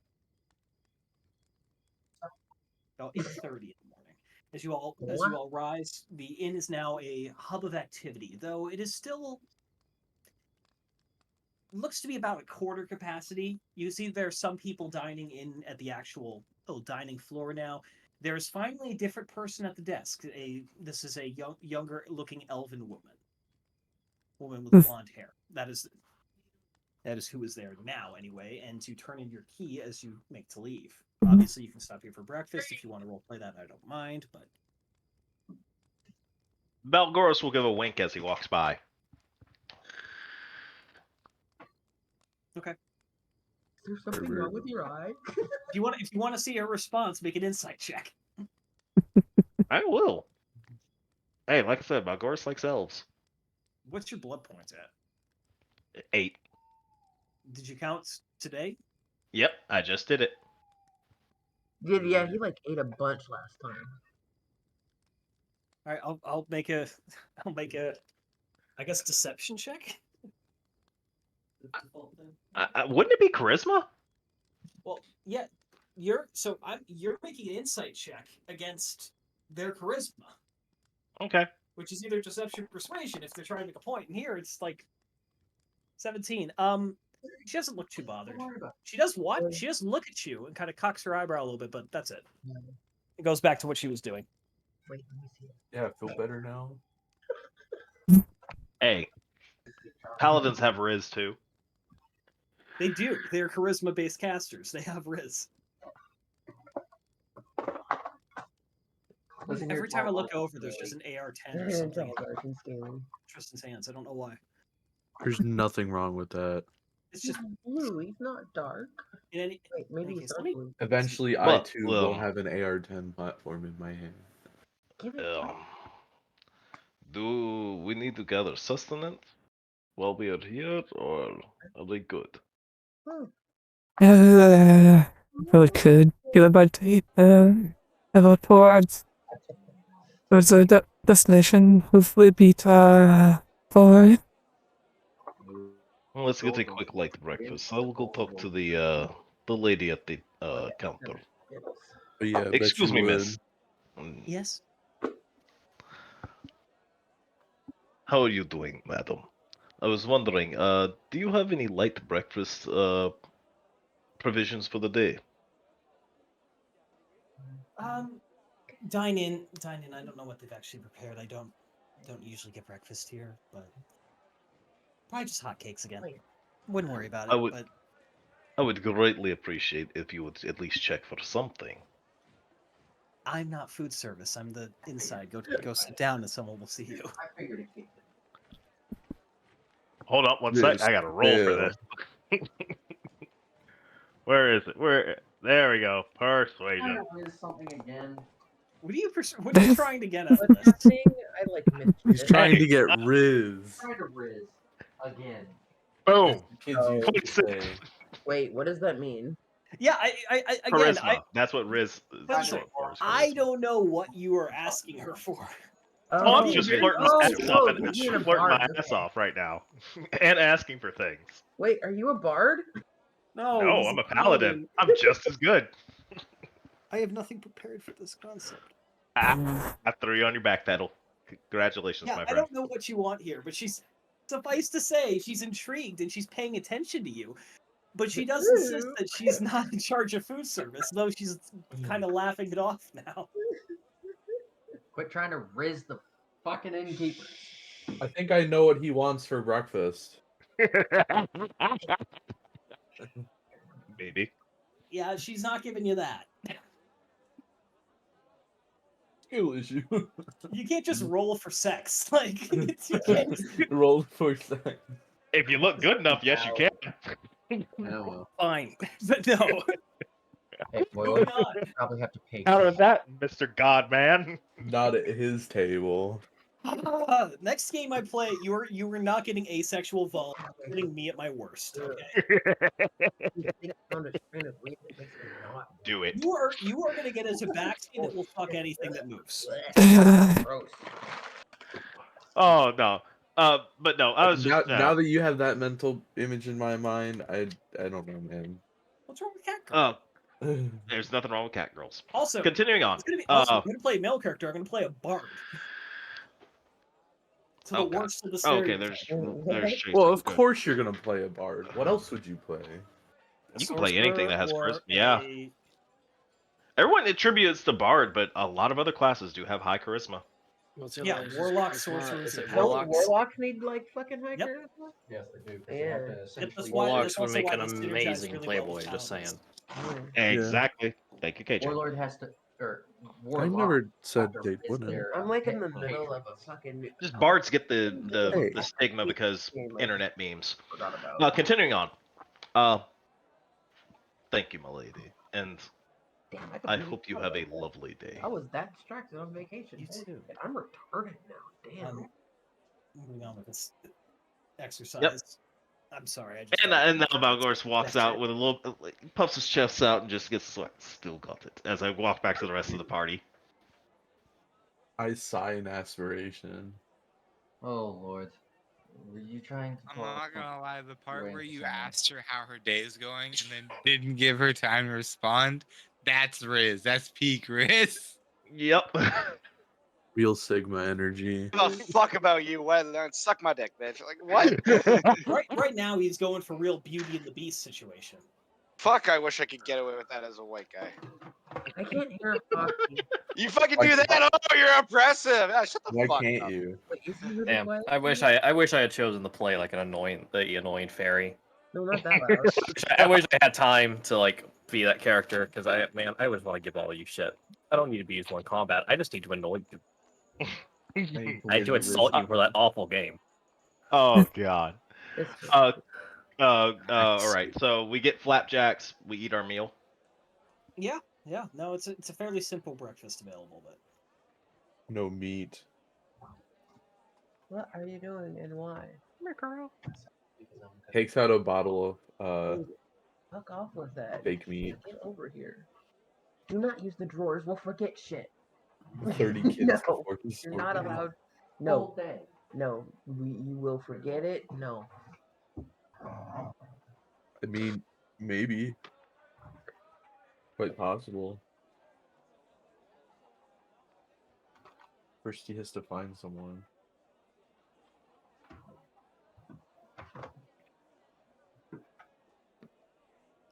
About 8:30 in the morning. As you all rise, the inn is now a hub of activity, though it is still looks to be about a quarter capacity. You see there are some people dining in at the actual dining floor now. There's finally a different person at the desk. This is a younger looking elven woman with blonde hair. That is who is there now anyway, and to turn in your key as you make to leave. Obviously you can stop here for breakfast if you want to role play that, I don't mind, but Belgoros will give a wink as he walks by. okay. Is there something wrong with your eye? If you want to see her response, make an insight check. I will. Hey, like I said, Belgoros likes elves. What's your blood points at? 8. Did you count today? Yep, I just did it. Yeah, he like ate a bunch last time. All right, I'll make a I guess deception check. Wouldn't it be charisma? Well, yeah, you're making an insight check against their charisma, Okay. which is either deception or persuasion if they're trying to make a point. And here it's like 17. She doesn't look too bothered. Don't worry about She does what? She does look at you and kind of cocks her eyebrow a little bit, but that's it. It goes back to what she was doing. Wait, let me see it. Yeah, I feel better now. Hey, paladins have Riz too. They do. They're charisma-based casters. They have Riz. Listen, Every your time I top look one. over, there's just an AR-10 or something in Tristan's hands. I don't know why. There's nothing wrong with that. It's just blue. He's not dark. in any. Wait, maybe any he's case, dark let me- blue. Eventually, I Well, too will have an AR-10 platform in my hand. Give it. Do we need to gather sustenance while we are here, or are they good? Really could feel about to eat about towards a destination, hopefully beat for Well, let's get a quick light breakfast. I will go talk to the lady at the counter. But yeah, I bet Excuse you me, would. miss. Yes. How are you doing, madam? I was wondering, do you have any light breakfast provisions for the day? Dine in. I don't know what they've actually prepared. I don't usually get breakfast here, but probably just hotcakes again. Wouldn't worry about it. But I would greatly appreciate if you would at least check for something. I'm not food service. I'm the inside. Go sit down, and someone will see you. I figured it. Hold up one sec. I gotta roll for this. Where is it? There we go. Persuasion. Something again. What are you trying to get at What's this? happening? I like missed He's it. trying to get Riz. Trying to Riz again. Boom. Kids used to say. Wait, what does that mean? Yeah, again, Charisma. That's what Riz is short for. is I charisma. don't know what you are asking her for. Oh, I'm just flirting my ass off and you're being a flirting my bard, ass okay. off right now, and asking for things. Wait, are you a bard? No, he's I'm a paladin. I'm just as good. I have nothing prepared for this concept. I threw you on your back pedal. Congratulations, Yeah, my I friend. don't know what you want here, but suffice to say, she's intrigued and she's paying attention to you. But she does insist that she's not in charge of food service, though she's kind of laughing it off now. Quit trying to Riz the fucking innkeeper. I think I know what he wants for breakfast. Maybe. Yeah, she's not giving you that. Skill issue. You can't just roll for sex. Like, you can't. Roll for sex. If you look good enough, yes, you can. No. Fine, but no. Hey, Moving on. probably have to pay. How did that, Mr. Godman? Not at his table. Next game I play, you were not getting asexual vol, getting me at my worst. Okay. Do it. You are gonna get a tabaxi that will fuck anything that moves. Gross. Oh no. But no, I was now, just now that you have that mental image in my mind, I don't know, man. What's wrong with cat girl? there's nothing wrong with cat girls. Also, Continuing on. I'm gonna play a male character. I'm gonna play a bard. To the Okay. worst of the Okay, stereotypes. there's Jason. Well, of Good. course you're gonna play a bard. What else would you play? You can play anything that has Sorcerer charisma. or Yeah. a- Everyone attributes to bard, but a lot of other classes do have high charisma. What's your Yeah, latest warlock, charisma? sorcerers, Is it and warlocks? Warlocks need like fucking high Yep. charisma? Yes, they do. 'cause they Yeah. have to Yep, essentially- that's why. Warlocks That's would also make why an they synergize amazing really well with playboy. Just saying. paladins. Exactly. Thank you, KJ. Warlord has to, or I warlock. never said have to they risk wouldn't. their, I'm like in the middle of a fucking. Just bards get the Hey. stigma because internet memes. Forgot about. Continuing on. Thank you, my lady, and Damn, I hope you have a lovely day. I was that distracted on vacation. You Holy too. shit, I'm retarded now. Damn. Moving on with this exercise. I'm sorry. I just And now Balgorus walks out with a little, puffs his chest out and just gets like, still got it. As I walk back to the rest of the party. I sigh in aspiration. Oh Lord, were you trying to? I'm not gonna lie, the part where you someone. asked her how her day is going and then didn't give her time to respond, that's Riz. That's peak Riz. Yep. Real Sigma energy. Give a fuck about you, Wetland. Suck my dick, bitch. Like, what? right now, he's going for real Beauty and the Beast situation. Fuck, I wish I could get away with that as a white guy. I can't hear a fucking. You fucking do that? Oh, you're oppressive. Ah, shut the Why fuck can't up. you? Wait, is he really Damn, wild? I wish I had chosen to play like the annoying fairy. No, not that loud. I wish I had time to like be that character because I always want to give all of you shit. I don't need to be useful in combat. I just need to annoy you. I need to insult you for that awful game. Oh god. It's All right. So we get flapjacks. We eat our meal. Yeah. No, it's a fairly simple breakfast available, but No meat. What are you doing and why? Takes out a bottle of Dude, fuck off with that. fake meat. Get over here. Do not use the drawers. We'll forget shit. 30 kids No, before he's you're not sorted. allowed. No, no. You will forget it. No. I mean, maybe. Quite possible. First he has to find someone.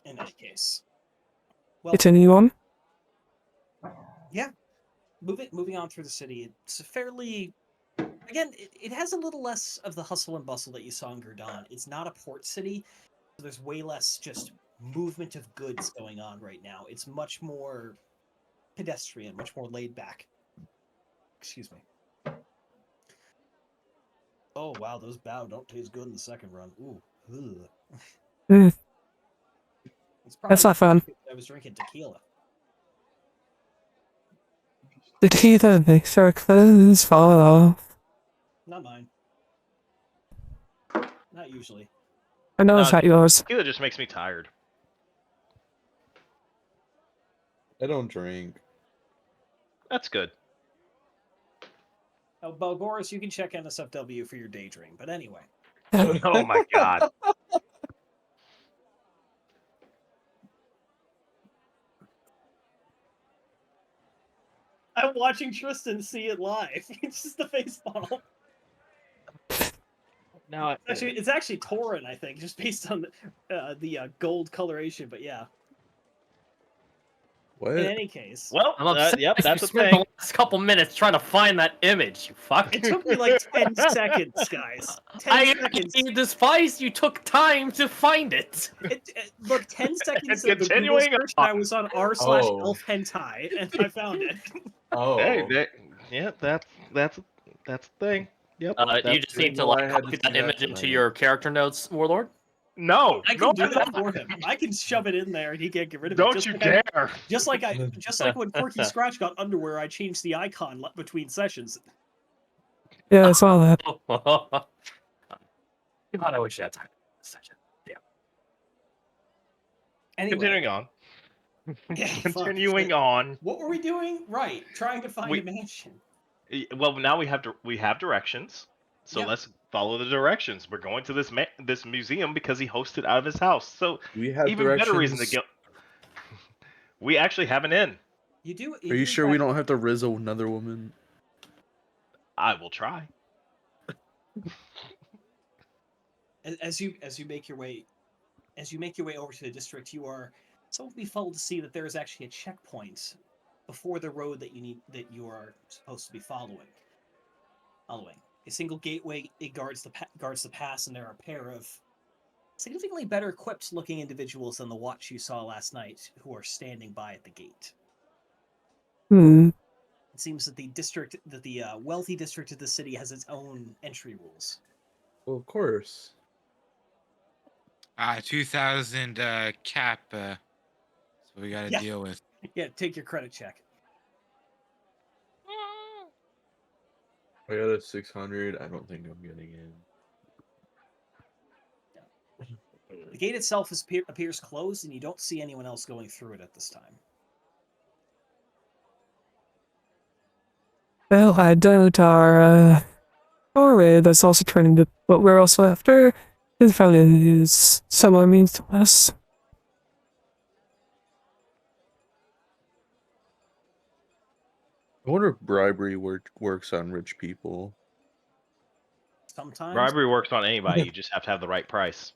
in any case, well, Continue on. yeah. Moving on through the city, it's a fairly. Again, it has a little less of the hustle and bustle that you saw in Gurdon. It's not a port city, so there's way less just movement of goods going on right now. It's much more pedestrian, much more laid back. Excuse me. Oh wow, those bao don't taste good in the second run. Ooh, ugh. Mm, It's probably that's not fun. I was drinking tequila. The teeth makes our clothes fall off. Not mine. Not usually. I know it's not yours. Tequila just makes me tired. I don't drink. That's good. Oh, Belgoris, you can check NSFW for your daydream. But anyway. Oh my god. I'm watching Tristan see it live. It's just the face model. No, It's actually Tauren, I think, just based on the gold coloration. But yeah. What? In any case, well, I'm upset. yep, you that's a spent thing. the last couple minutes trying to find that image. You fuck. it took me like 10 seconds, guys. 10 I seconds. despise you took time to find it. Look, 10 seconds of the Google Continuing search, and I was on r/elf hentai, and I found it. Oh. Hey, yeah, that's a thing. Yep. You just need to know I like had copy to that see that image into tonight. your character notes, Warlord. No, I can do that for him. I can shove it in there, and he can't get rid of it. Don't you dare! Just like when Quirky Scratch got underwear, I changed the icon between sessions. Yeah, I saw that. God, I wish I had time. Yeah. Anyway, Continuing on. Yeah, fuck. Continuing on. What were we doing? Right, trying to find a mansion. Well, now we have directions. So Yep. let's follow the directions. We're going to this museum because he hosted out of his house. So We have even better reason to directions. go. We actually have an inn. You do. Are you sure we don't have to Rizzo another woman? I will try. As you make your way over to the district, you are somewhat befuddled to see that there is actually a checkpoint before the road that you are supposed to be following. A single gateway, it guards the pass, and there are a pair of significantly better equipped looking individuals than the watch you saw last night who are standing by at the gate. It seems that the wealthy district of the city has its own entry rules. Well, of course. 2,000 cap. So we got to deal with. Yeah, take your credit check. I got a 600. I don't think I'm getting in. gate itself appears closed, and you don't see anyone else going through it at this time. Well, I doubt our foray that's also turning to what we're also after is probably is somewhat means to us. I wonder if bribery works on rich people. Sometimes. Bribery works on anybody. You just have to have the right price.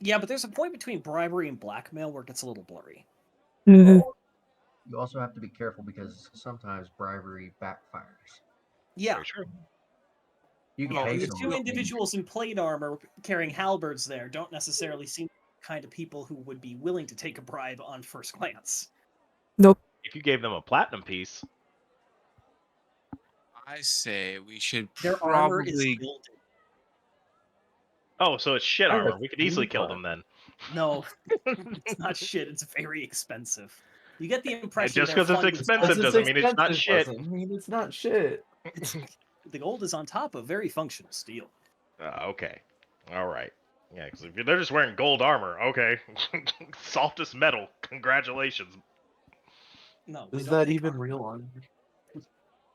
Yeah, but there's a point between bribery and blackmail where it gets a little blurry. Mhm. You also have to be careful because sometimes bribery backfires. Yeah. Very true. You can Yeah, pay the someone two to- individuals in plate armor carrying halberds there don't necessarily seem the kind of people who would be willing to take a bribe on first glance. Nope. If you gave them a platinum piece, I say we should Their armor is probably. gilded. oh, so it's shit I have armor. We could easily kill feedback. them then. No, it's not shit. It's very expensive. You get the impression Just they're 'cause it's funded expensive by- doesn't mean it's not shit. Doesn't mean it's not shit. The gold is on top of very functional steel. Okay. All right. Yeah, because if they're just wearing gold armor, okay. Softest metal. Congratulations. No, we Is don't that make even armor. real armor?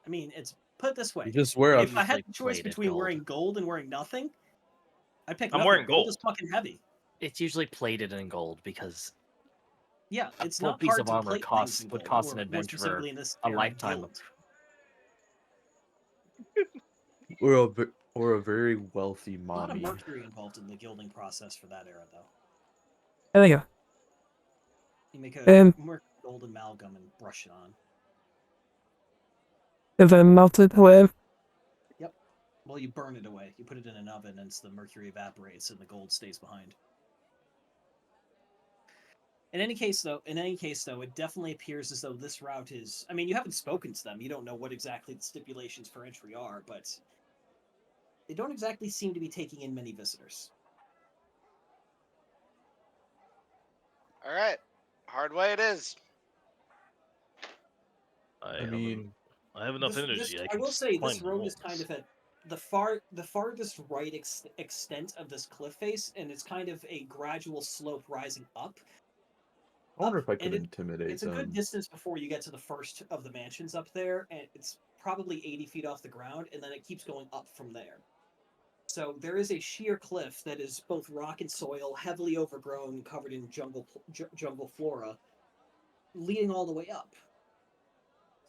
I mean, it's put it this way. You just wear If I had Usually the choice plated between gold. wearing gold and wearing nothing, I'd pick I'm nothing. wearing Gold gold. is fucking heavy. It's usually plated in gold because Yeah, a it's full not piece hard of to armor plate costs things in would gold, cost or an more adventurer specifically in this a era, lifetime gilt. Or a very wealthy A lot of mommy. mercury involved in the gilding process for that era, though. There you go. You make a mercury gold amalgam and brush it on. And then melted away. Yep. Well, you burn it away. You put it in an oven, and the mercury evaporates, and the gold stays behind. In any case, though, it definitely appears as though this route is. I mean, you haven't spoken to them. You don't know what exactly the stipulations for entry are, but they don't exactly seem to be taking in many visitors. All right, hard way it is. I mean, I have enough energy. I can will say climb this the road is walls. kind of at the farthest right extent of this cliff face, and it's kind of a gradual slope rising up. I wonder if I And could intimidate It's a good them. distance before you get to the first of the mansions up there, and it's probably 80 feet off the ground, and then it keeps going up from there. So there is a sheer cliff that is both rock and soil, heavily overgrown, covered in jungle flora, leading all the way up.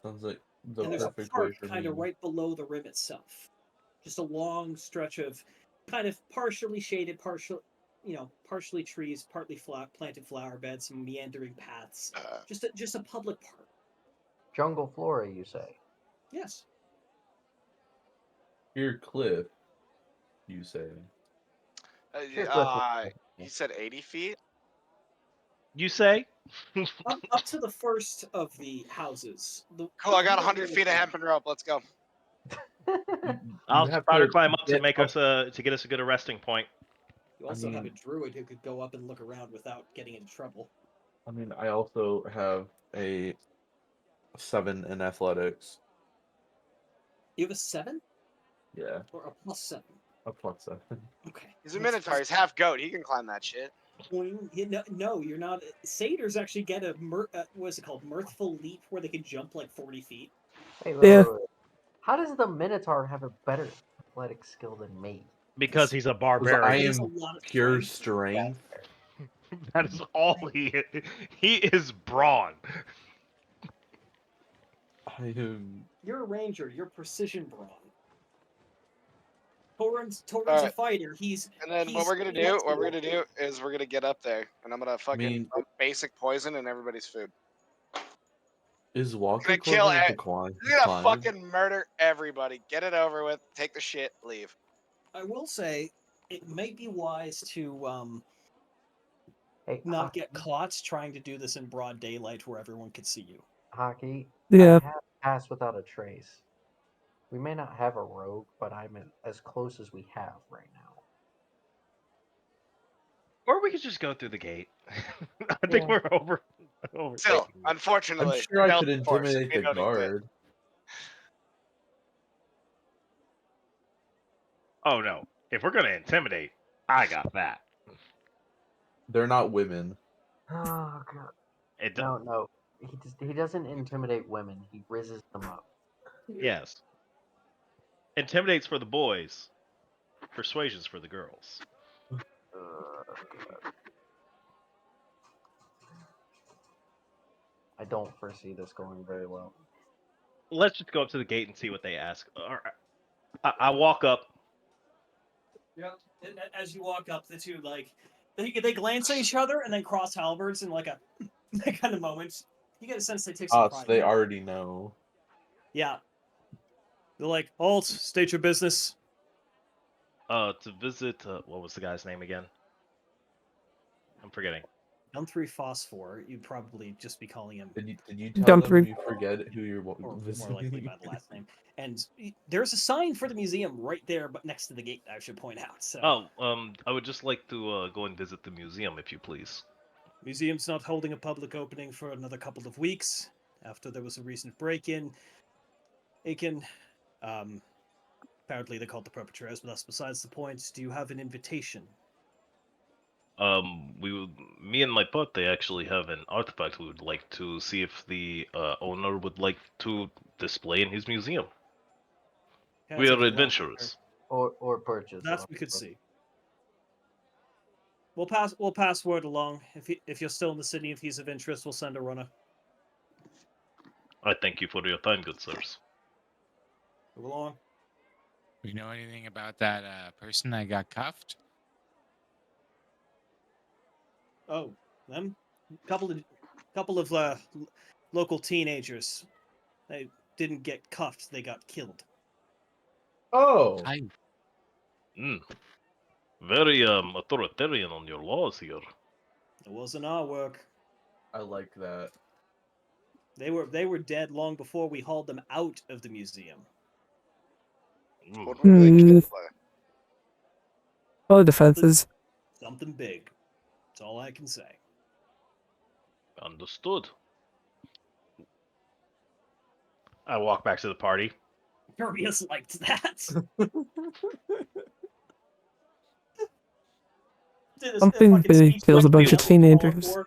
Sounds like the And there's a perfect way park for kind me. of right below the rim itself. Just a long stretch of kind of partially shaded, partially trees, partly planted flower beds, some meandering paths. Just a public park. Jungle flora, you say? Yes. Your cliff, you say. You said 80 feet? You say? Up to the first of the houses. Cool, I got 100 feet of hempen rope. Let's go. I'll have spider to climb up to get make up- us to get us a good resting point. You also have a mean- druid who could go up and look around without getting into trouble. I mean, I also have a 7 in athletics. You have a 7? Yeah, Or a +7? a +7. Okay. He's a minotaur. He's half goat. He can climb that shit. No, you're not. Satyrs actually get a what is it called? Mirthful leap, where they can jump like 40 feet. Hey, Yeah. wait. How does the Minotaur have a better athletic skill than me? Because he's a I barbarian. There's a am lot of pure strength. strength. That is all he is. He is brawn. I am. You're a ranger. You're precision brawn. Torrent's a Alright. fighter. And then what we're gonna do is we're gonna get up there, and I'm gonna fucking mean- put basic poison in everybody's food. Is walking Gonna kill equivalent to it. climb? We're gonna fucking murder everybody. Get it over with. Take the shit. Leave. I will say, it might be wise to Hey, not get caught trying to do this in broad daylight where everyone could see you. Hockey. Yeah. I have passed without a trace. We may not have a rogue, but I'm as close as we have right now. Or we could just go through the gate. I think we're over. Still, unfortunately, I'm sure I Delta could Force, intimidate we the don't exist. guard. Oh no. If we're gonna intimidate, I got that. They're not women. Oh god. It No. He doesn't intimidate women. He rizzes them up. Yes. Intimidates for the boys. Persuasion's for the girls. God. I don't foresee this going very well. Let's just go up to the gate and see what they ask. I walk up. Yeah. As you walk up, the two they glance at each other and then cross halberds in like a that kind of moment. You get a sense they take some So pride. they in it. already know. Yeah. They're like, halt, state your business. To visit. What was the guy's name again? I'm forgetting. Dump3 Phosphor, you'd probably just be calling him, Did you tell Dump them room. you forget who you're or more visiting? likely by the last name. And there's a sign for the museum right there, but next to the gate. I should point out. So, I would just like to go and visit the museum, if you please. museum's not holding a public opening for another couple of weeks after there was a recent break-in. Apparently they called the perpetrators, but that's besides the point. Do you have an invitation? Me and my butt, they actually have an artifact we would like to see if the owner would like to display in his museum. Yeah, We it's are like a adventurers. Or purchase. That's what we could see. We'll pass word along. If you're still in the city, if he's of interest, we'll send a runner. I thank you for your time, good sirs. Move along. We know anything about that person that got cuffed? Oh, them? Couple of local teenagers. They didn't get cuffed; they got killed. Oh, Very authoritarian on your laws here. It wasn't our work. I like that. They were dead long before we hauled them out of the museum. What were they killed by? All defenses. Something big. That's all I can say. Understood. I walk back to the party. Kirbyus liked that. Something big kills a bunch of teenagers.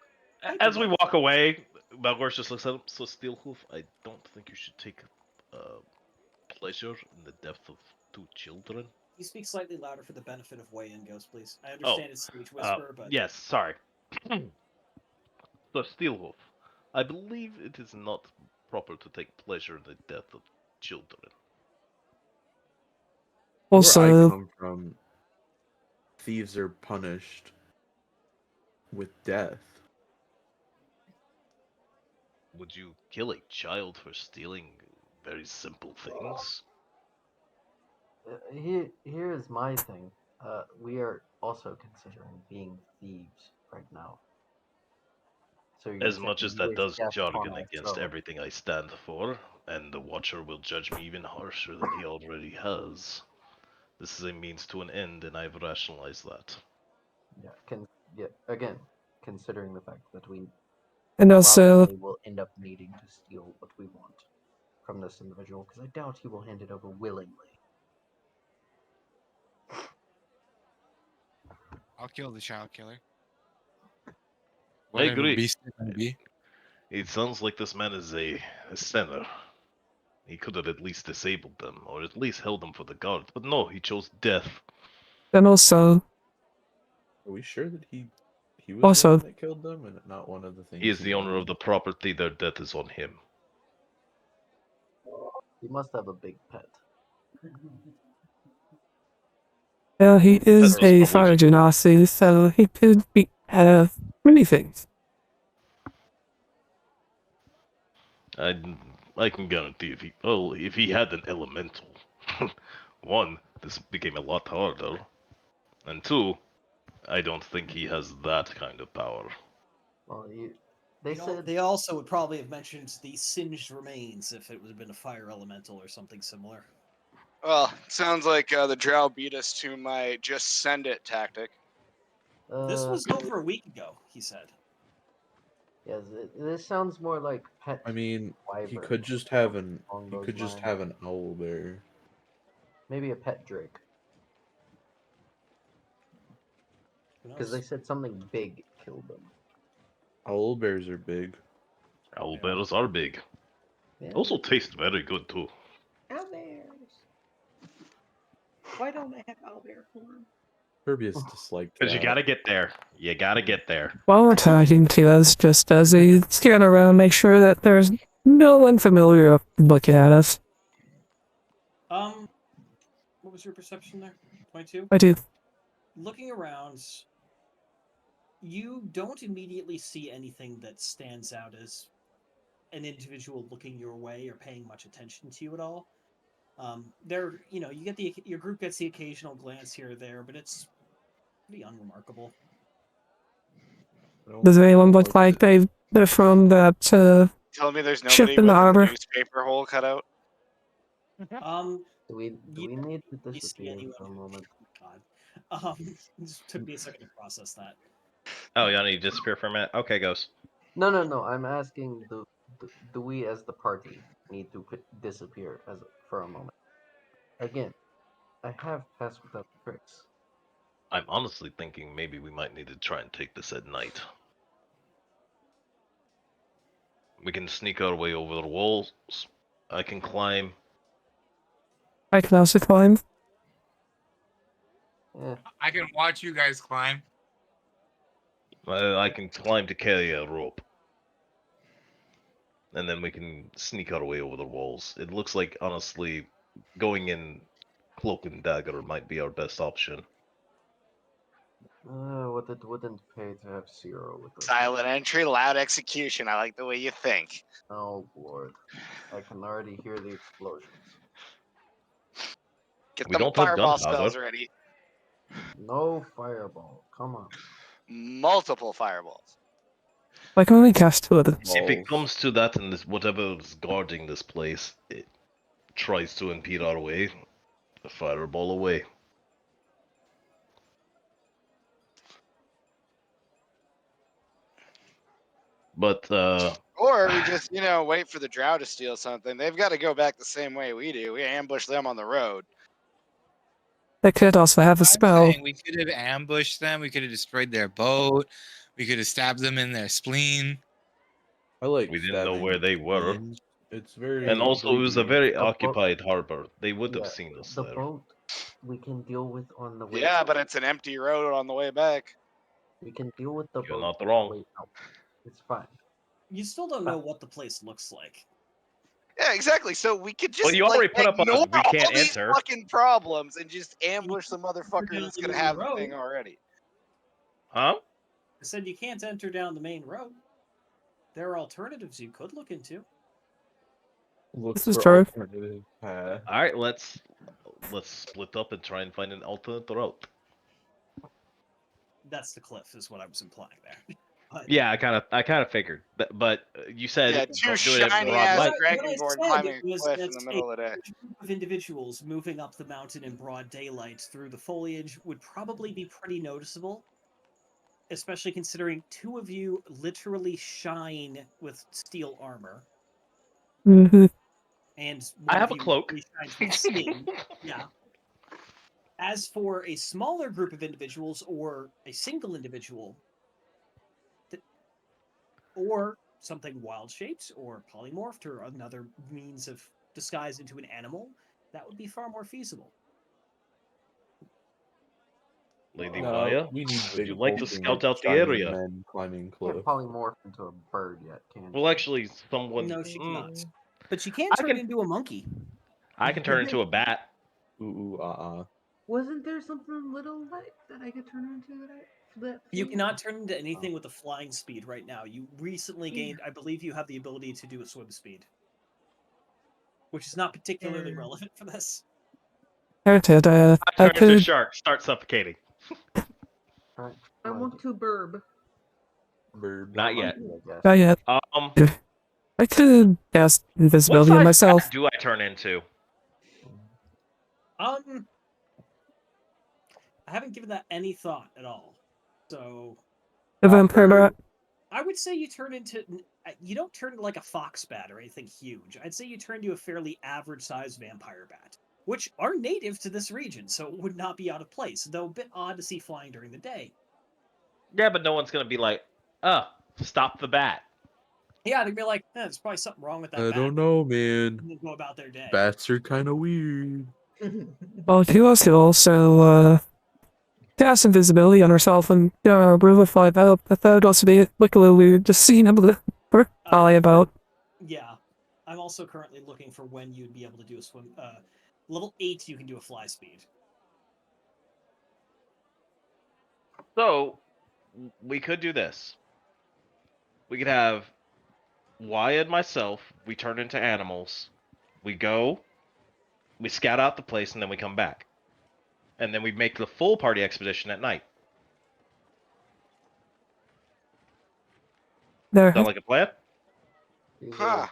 As we walk away, Belgor's just looks at him. So, Steelhoof, I don't think you should take pleasure in the death of 2 children. You speak slightly louder for the benefit of Way In Ghost, please. I understand it's stage whisper, but Yes, sorry. So, Steelhoof, I believe it is not proper to take pleasure in the death of children. Where I Also, come from, thieves are punished with death. Would you kill a child for stealing very simple things? Here is my thing. We are also considering being thieves right now. So you're As much saying as you that wish does death jargon upon us against all. everything I stand for, and the Watcher will judge me even harsher than he already has. This is a means to an end, and I've rationalized that. Yeah. Again, considering the fact that we and also, probably will end up needing to steal what we want from this individual, because I doubt he will hand it over willingly. I'll kill the child killer. I Whatever agree. beast it may be. It sounds like this man is a sinner. He could have at least disabled them, or at least held them for the guards, but no, he chose death. and also, Are we sure that he was Also- the one that killed them, and not one of the things? He is the owner of the property, their death is on him. He must have a big pet. well, he is That's a probably- fire genasi, so he could have many things. I can guarantee if he had an elemental, 1, this became a lot harder, and 2, I don't think he has that kind of power. Well, they said they also would probably have mentioned the singed remains if it would have been a fire elemental or something similar. Well, sounds like the drow beat us to my just send it tactic. This was over a week ago, he said. Yes, this sounds more like pet. I mean, he wyvern could just have an along those lines. owl bear. Maybe a pet drake. Who Because they knows? said something big killed them. Owl bears are big. Owl Yeah. bears are big. Yeah. Also taste very good too. Owlbears. Why don't they have owlbear form? Herbius disliked Cause you that. gotta get there. You gotta get there. While we're talking to us, just as he scan around, make sure that there's no one familiar looking at us. What was your perception there? 22? I do. Looking around, you don't immediately see anything that stands out as an individual looking your way or paying much attention to you at all. You get your group gets the occasional glance here or there, but it's pretty unremarkable. Does anyone look like they're from that Telling me there's ship nobody in the with a harbor? newspaper hole cut out. Do we You need to don't really see disappear anyone for a moment? God. It just took me a second to process that. Oh, y'all need to disappear for a minute? Okay, Ghost. No. I'm asking do we as the party need to disappear for a moment? Again, I have passed without tricks. I'm honestly thinking maybe we might need to try and take this at night. We can sneak our way over the walls. I can climb. I can also climb. Yeah. I can watch you guys climb. I can climb to carry a rope. And then we can sneak our way over the walls. It looks like, honestly, going in cloak and dagger might be our best option. What it wouldn't pay to have Zero with us. Silent entry, loud execution. I like the way you think. Oh lord, I can already hear the explosions. Get We them don't have fireball gunpowder. spells ready. No fireball. Come on. Multiple fireballs. I can only cast 2 of them. If it comes to that and whatever is guarding this place, it tries to impede our way, a fireball away. But, Or we just, wait for the drow to steal something. They've got to go back the same way we do. We ambush them on the road. They could also have a I'm spell. saying we could have ambushed them. We could have destroyed their boat. We could have stabbed them in their spleen. I like we didn't know stabbing where they were. minions. It's very And also, it was a very boat- occupied harbor. They would have Yeah, seen us the there. boat we can deal with on the way. Yeah, out. but it's an empty road on the way back. We can deal with the You're boat not on wrong. the way out. It's fine. You still don't know what the place looks like. Yeah, exactly. So we could just Well, you already put up a ignore we can't all these enter. fucking problems and just ambush the motherfucker down that's the gonna main have the road. thing already. Huh? I said you can't enter down the main road. There are alternatives you could look into. Look This is for true. alternative path. All right, let's split up and try and find an alternate route. That's the cliff, is what I was implying there. But, Yeah, I kind of figured, but you said Yeah, don't two do it in shiny broad ass light. what I dragonborn said climbing a was cliff that in the middle of the day. a group of individuals moving up the mountain in broad daylight through the foliage would probably be pretty noticeable, especially considering 2 of you literally shine with steel armor, Mm-hmm. and I one have of a you cloak. literally shines with skin. Yeah. As for a smaller group of individuals or a single individual, or something wild shaped or polymorphed or another means of disguise into an animal, that would be far more feasible. Lady No, Maya, we need would big you like to hulking scout out the shiny area? men climbing Can't cliff. polymorph into a bird yet, can Well, you? actually, someone. No, she cannot. Mm, But she can I turn can- into a monkey. I can turn into a bat. Ooh. Wasn't there something little that I could turn into that You flew? cannot turn into anything with a flying speed right now. You recently gained, I believe you have the ability to do a swim speed, which is not particularly relevant for this. Granted, I I turn into a could. shark. Start suffocating. Alright, I want to burb. Bird. Not yet. I guess. Not yet. I could cast What invisibility on size myself. bat do I turn into? I haven't given that any thought at all. So A vampire bat. I would say you turn into, you don't turn into like a fox bat or anything huge. I'd say you turn into a fairly average sized vampire bat, which are native to this region, so it would not be out of place, though a bit odd to see flying during the day. Yeah, but no one's gonna be like, stop the bat. Yeah, they'd be like, there's probably something wrong with that I bat. don't know, man. And then go about their day. Bats are kind of weird. Well, she was to also cast invisibility on herself and really fly out. But that would also be like a little weird, just seeing able to fly about. Yeah. I'm also currently looking for when you'd be able to do a swim. Level 8, you can do a fly speed. So, we could do this. We could have Wyatt and myself, we turn into animals. We go, we scout out the place, and then we come back. And then we make the full party expedition at night. There. Sound like a plan? Huh.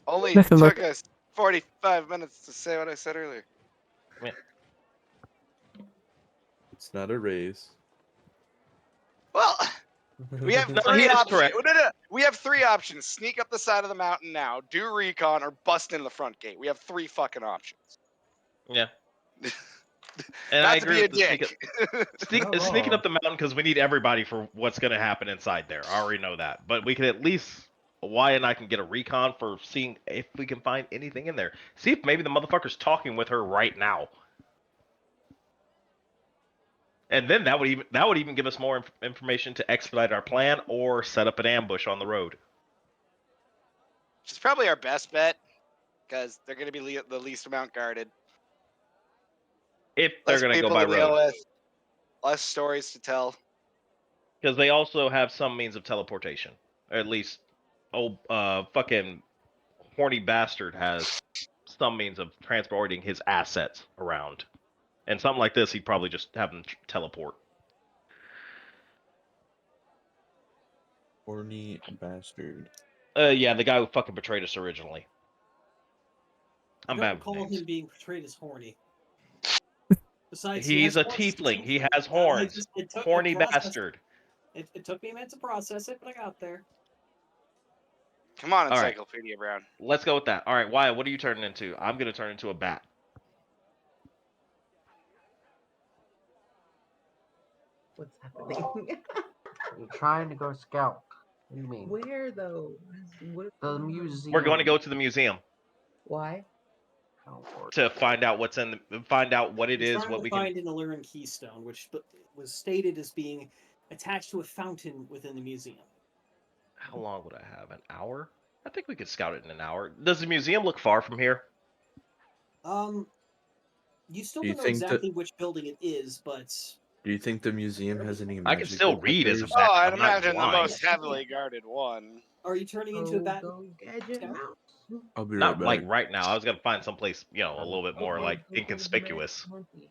Only Nothing took like- us 45 minutes to say what I said earlier. It's not a race. Well, we have No, three he is options. correct. No. We have 3 options: sneak up the side of the mountain now, do recon, or bust in the front gate. We have 3 fucking options. Yeah. And Not I to agree be a with the dick. sneaking up the mountain because we need everybody for what's going to happen inside there. I already know that. But we can at least, Wyatt and I can get a recon for seeing if we can find anything in there. See if maybe the motherfucker's talking with her right now. And then that would even give us more information to expedite our plan or set up an ambush on the road. Which is probably our best bet, because they're going to be the least amount guarded. If they're Less going to go people by to deal road. with, less stories to tell. Because they also have some means of teleportation. Or at least, fucking horny bastard has some means of transporting his assets around. And something like this, he'd probably just have them teleport. Horny bastard. Yeah, the guy who fucking betrayed us originally. I'm I bad don't with recall names. him being portrayed as horny. Besides, He's a horns. tiefling. He has horns. Horny bastard. It took me a minute to process it, but I got there. Come on, All right. Encyclopedia Brown. Let's go with that. All right, Wyatt, what are you turning into? I'm going to turn into a bat. What's happening? You're trying to go scout. What do you mean? Where though? What? The museum. We're going to go to the museum Why? to find out what's find out what it He's is, trying what to we find can. an Illyrian keystone, which was stated as being attached to a fountain within the museum. How long would I have? An hour? I think we could scout it in an hour. Does the museum look far from here? You still Do you don't know think that- exactly which building it is, but Do you think the museum has any I can still magical read as a detectors? bat. Oh, I'd I'm not imagine the blind. most heavily guarded one. are you turning into a bat? Go gadget Scout? mouse. I'll be Not right like back. right now. I was gonna find someplace, a little bit more like Go inconspicuous. monkey.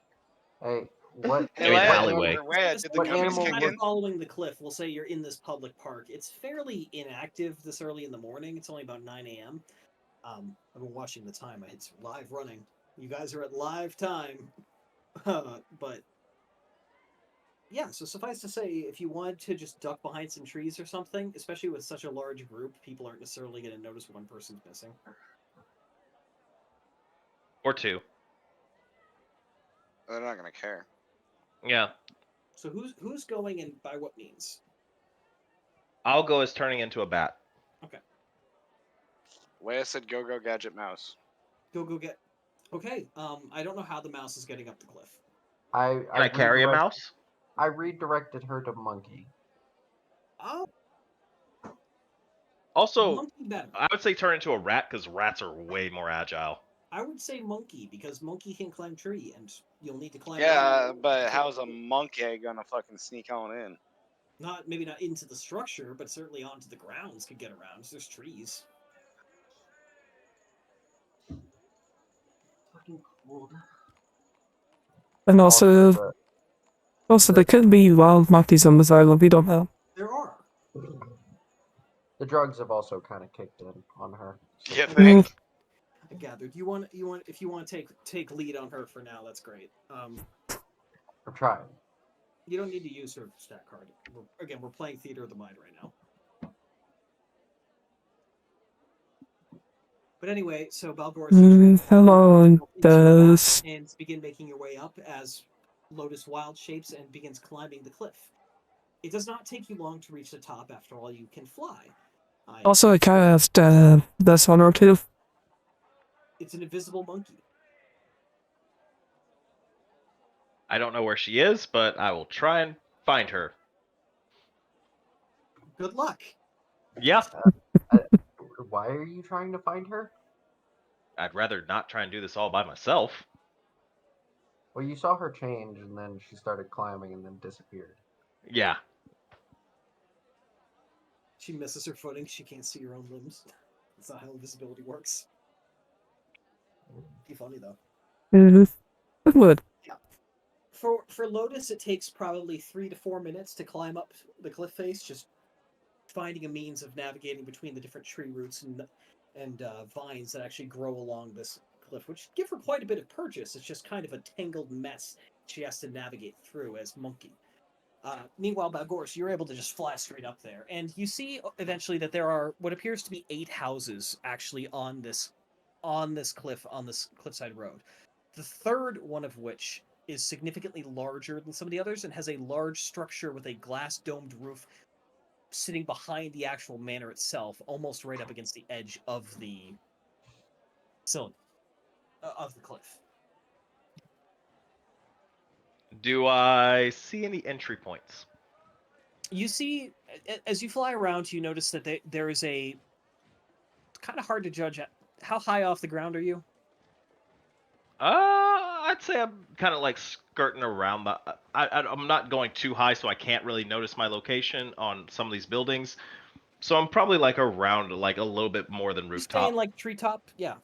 Hey, what? Hey, Maybe an Leia, alleyway. Leia, did the What cookies animal kick would- in? Following the cliff, we'll say you're in this public park. It's fairly inactive this early in the morning. It's only about 9 a.m. I've been watching the time. It's live running. You guys are at live time. But yeah, so suffice to say, if you wanted to just duck behind some trees or something, especially with such a large group, people aren't necessarily going to notice one person's missing. Or two. They're not gonna care. Yeah. So who's going and by what means? I'll go as turning into a bat. Leia said, "Go gadget mouse." Go get. Okay. I don't know how the mouse is getting up the cliff. Can I carry a mouse? I redirected her to monkey. Oh, Also, monkey better. I would say turn into a rat because rats are way more agile. I would say monkey because monkey can climb tree, and you'll need to climb. Yeah, down. but how's a monkey gonna fucking sneak on in? Maybe not into the structure, but certainly onto the grounds could get around. There's trees. Fucking cold. And also there could be wild monkeys on this island. We don't know. There are. The drugs have also kind of kicked in on her. You think? I gathered. If you want to take lead on her for now, that's great. I'm trying. You don't need to use her stat card. We're playing Theater of the Mind right now. But anyway, so Balgor How long does and begin making your way up as Lotus Wild shapes and begins climbing the cliff. It does not take you long to reach the top. After all, you can fly. Also, I cast this one or two. It's an invisible monkey. I don't know where she is, but I will try and find her. Good luck. Yeah, Why are you trying to find her? I'd rather not try and do this all by myself. Well, you saw her change, and then she started climbing, and then disappeared. Yeah. She misses her footing. She can't see her own limbs. That's not how invisibility works. Be funny though. It would. Yeah. For Lotus, it takes probably 3 to 4 minutes to climb up the cliff face, just finding a means of navigating between the different tree roots and vines that actually grow along this cliff, which give her quite a bit of purchase. It's just kind of a tangled mess she has to navigate through as Monkey. Meanwhile, Balgors, you're able to just fly straight up there, and you see eventually that there are what appears to be 8 houses actually on this cliffside road. The third one of which is significantly larger than some of the others and has a large structure with a glass domed roof sitting behind the actual manor itself, almost right up against the edge of the cylinder of the cliff. Do I see any entry points? You see, as you fly around, you notice that there is a. It's kind of hard to judge. How high off the ground are you? I'd say I'm kind of like skirting around the. I'm not going too high, so I can't really notice my location on some of these buildings. So I'm probably like around like a little bit more than You stay in rooftop. like treetop? Yeah.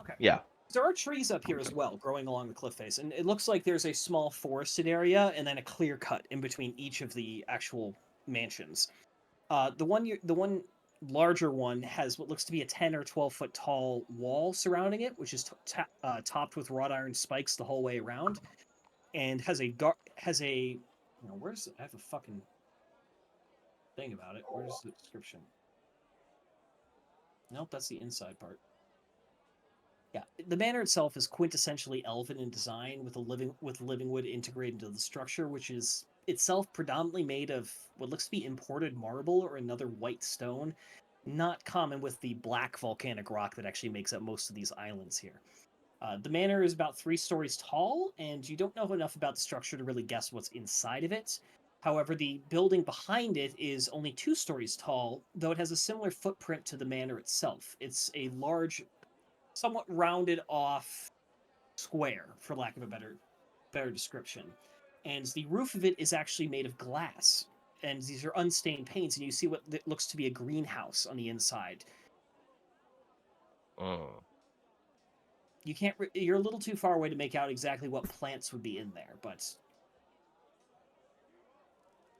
Okay. Yeah. There are trees up here as well, growing along the cliff face, and it looks like there's a small forested area and then a clear cut in between each of the actual mansions. The one larger one has what looks to be a 10 or 12-foot tall wall surrounding it, which is topped with wrought iron spikes the whole way around, and has a where's I have a fucking thing about it. Where's the description? Nope, that's the inside part. Yeah, the manor itself is quintessentially elven in design, with living wood integrated into the structure, which is itself predominantly made of what looks to be imported marble or another white stone, not common with the black volcanic rock that actually makes up most of these islands here. The manor is about 3 stories tall, and you don't know enough about the structure to really guess what's inside of it. However, the building behind it is only 2 stories tall, though it has a similar footprint to the manor itself. It's a large, somewhat rounded off square, for lack of a better description. And the roof of it is actually made of glass. And these are unstained paints, and you see what looks to be a greenhouse on the inside. Mm. You can't. You're a little too far away to make out exactly what plants would be in there, but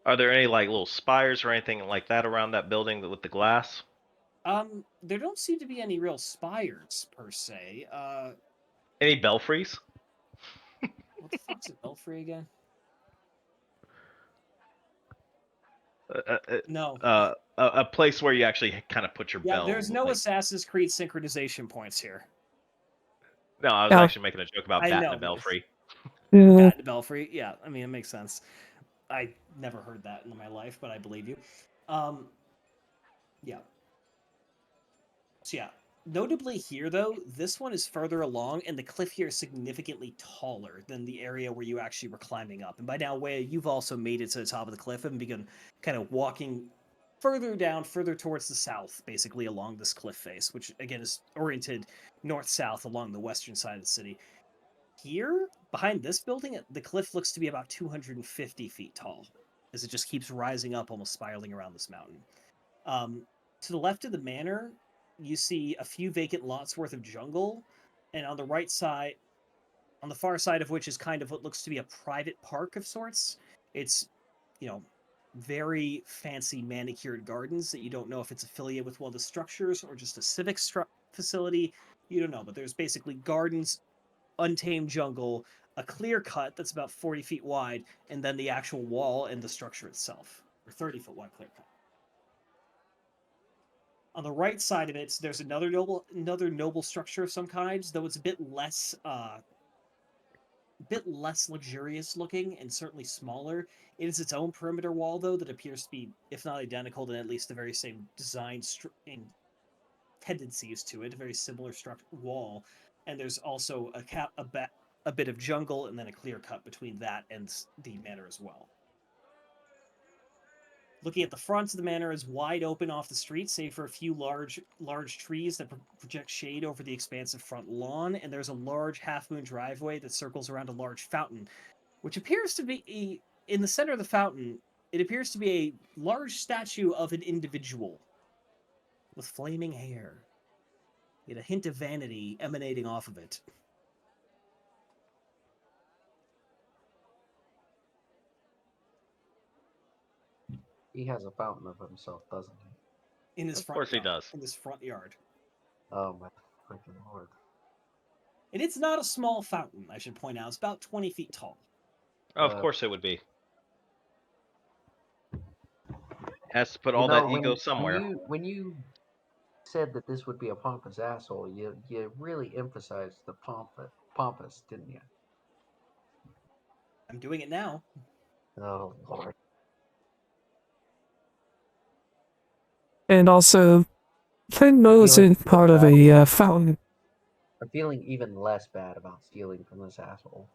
Are there any like little spires or anything like that around that building with the glass? there don't seem to be any real spires per se. Any belfries? What the fuck's a belfry again? No. A place where you actually kind of put your Yeah, bell. there's no like... Assassin's Creed synchronization points here. No, I was Yeah. actually making a joke about I bat know, and a but belfry. Yeah. Bat and belfry. Yeah, I mean it makes sense. I never heard that in my life, but I believe you. Yeah. So yeah, notably here though, this one is further along, and the cliff here is significantly taller than the area where you actually were climbing up. And by now, Wei, you've also made it to the top of the cliff and begun kind of walking further down, further towards the south, basically along this cliff face, which again is oriented north-south along the western side of the city. Here, behind this building, the cliff looks to be about 250 feet tall, as it just keeps rising up, almost spiraling around this mountain. To the left of the manor, you see a few vacant lots worth of jungle, and on the right side, on the far side of which is kind of what looks to be a private park of sorts. It's, you know, very fancy manicured gardens that you don't know if it's affiliated with one of the structures or just a civic facility. You don't know, but there's basically gardens, untamed jungle, a clear cut that's about 40 feet wide, and then the actual wall and the structure itself, or 30-foot wide clear cut. On the right side of it, there's another noble structure of some kind, though it's a bit less bit less luxurious looking and certainly smaller. It is its own perimeter wall, though, that appears to be, if not identical, then at least the very same design and tendencies to it, a very similar wall. And there's also a bit of jungle and then a clear cut between that and the manor as well. Looking at the front of the manor is wide open off the street, save for a few large trees that project shade over the expansive front lawn, and there's a large half-moon driveway that circles around a large fountain, which appears to be in the center of the fountain. It appears to be a large statue of an individual with flaming hair, yet a hint of vanity emanating off of it. He has a fountain of himself, doesn't he? In his Of course he does. In his front yard. Oh my freaking lord! And it's not a small fountain, I should point out. It's about 20 feet tall. Of course it would be. Has to put all that ego somewhere. When you said that this would be a pompous asshole, you really emphasized the pompous, didn't you? I'm doing it now. Oh lord! And also, Flint knows isn't part of a fountain. I'm feeling even less bad about stealing from this asshole.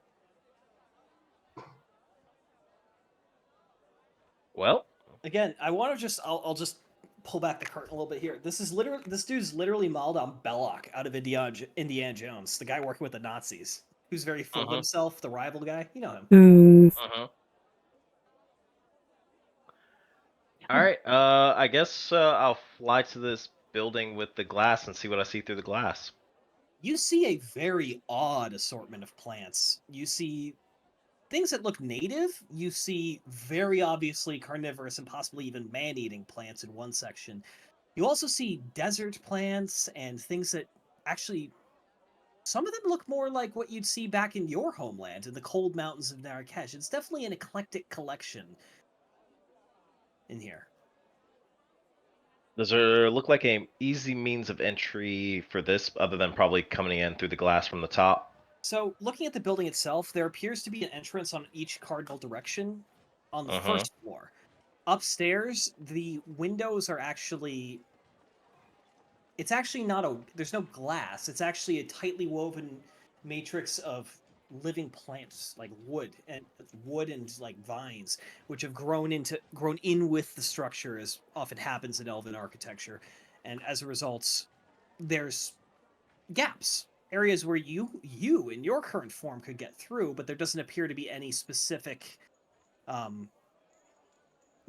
Well, again, I want to just I'll just pull back the curtain a little bit here. This dude's literally modeled on Belloc out of Indiana Jones, the guy working with the Nazis, who's very full of himself, the rival guy. You know him. All right. I guess I'll fly to this building with the glass and see what I see through the glass. You see a very odd assortment of plants. You see things that look native. You see very obviously carnivorous and possibly even man-eating plants in one section. You also see desert plants and things that actually, some of them look more like what you'd see back in your homeland, in the cold mountains of Marrakesh. It's definitely an eclectic collection in here. Does there look like an easy means of entry for this, other than probably coming in through the glass from the top? So, looking at the building itself, there appears to be an entrance on each cardinal direction on the first floor. Upstairs, the windows are actually... It's actually not there's no glass. It's actually a tightly woven matrix of living plants, like wood and like vines, which have grown in with the structure, as often happens in elven architecture. And as a result, there's gaps, areas where you in your current form could get through, but there doesn't appear to be any specific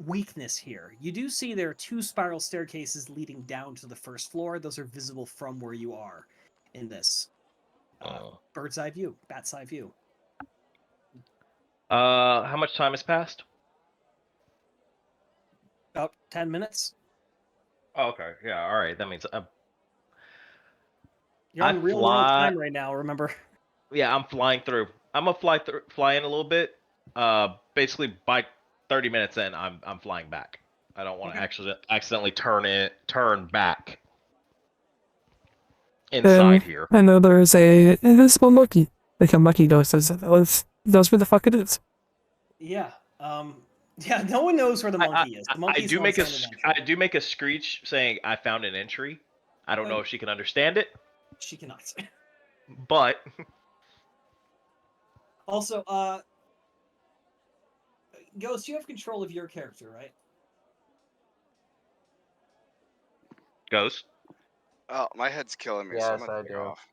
weakness here. You do see there are 2 spiral staircases leading down to the first floor. Those are visible from where you are in this bird's eye view, bat's eye view. How much time has passed? About 10 minutes. Oh, okay. Yeah. All right. That means you're on real world time right now. Remember? Yeah, I'm flying through. I'm gonna fly in a little bit. Basically by 30 minutes in, I'm flying back. I don't want to actually accidentally turn back inside here. I know there's a invisible monkey. Like a monkey knows where the fuck it is. Yeah. Yeah. No one knows where the monkey is. The monkey's I do make a screech saying I found an entry. I don't know if she can understand it. She cannot. But also, Ghost, you have control of your character, right? Ghost? Oh, my head's killing me. Yes, so I'm gonna I take do. off.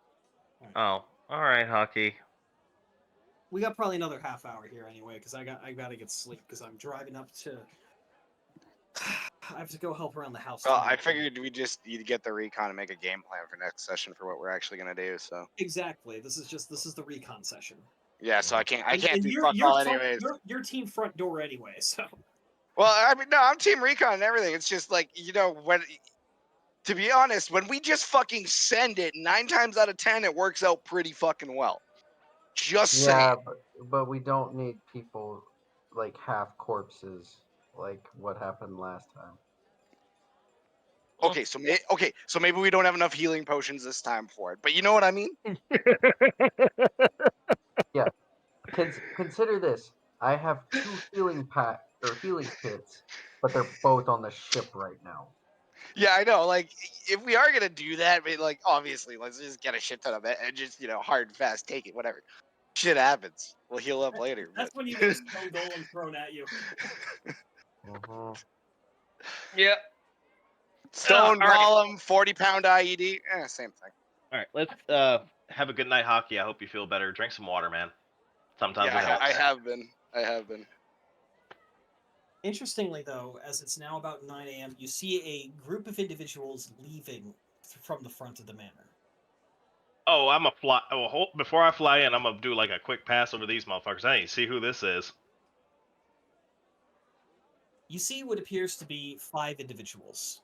Oh, all right, Hockey. We got probably another half hour here anyway, because I gotta get sleep because I'm driving up to. I have to go help around the house. Well, I figured we just need to get the recon and make a game plan for next session for what we're actually gonna do. So exactly, this is the recon session. Yeah, so I can't do fuck all anyways. Your team front door anyway, so. Well, I mean, no, I'm team recon and everything. It's just like, when, to be honest, when we just fucking send it, 9 times out of 10, it works out pretty fucking well. Just saying. but we don't need people like half corpses like what happened last time. Okay, so maybe we don't have enough healing potions this time for it, but you know what I mean? Yeah. Consider this. I have 2 healing kits, but they're both on the ship right now. Yeah, I know. Like, if we are gonna do that, I mean, like, obviously, let's just get a shit ton of it and just, hard and fast take it. Whatever. Shit happens. We'll heal up later. That's But... when you get a stone golem thrown at you. Yeah. Stone all right. golem, 40-pound IED. Same thing. All right, let's have a good night, hockey. I hope you feel better. Drink some water, man. Sometimes it Yeah, helps. I have been. I have been. Interestingly, though, as it's now about 9 a.m., you see a group of individuals leaving from the front of the manor. Oh, I'm a fly. Oh, before I fly in, I'm gonna do like a quick pass over these motherfuckers. I need to see who this is. You see what appears to be 5 individuals.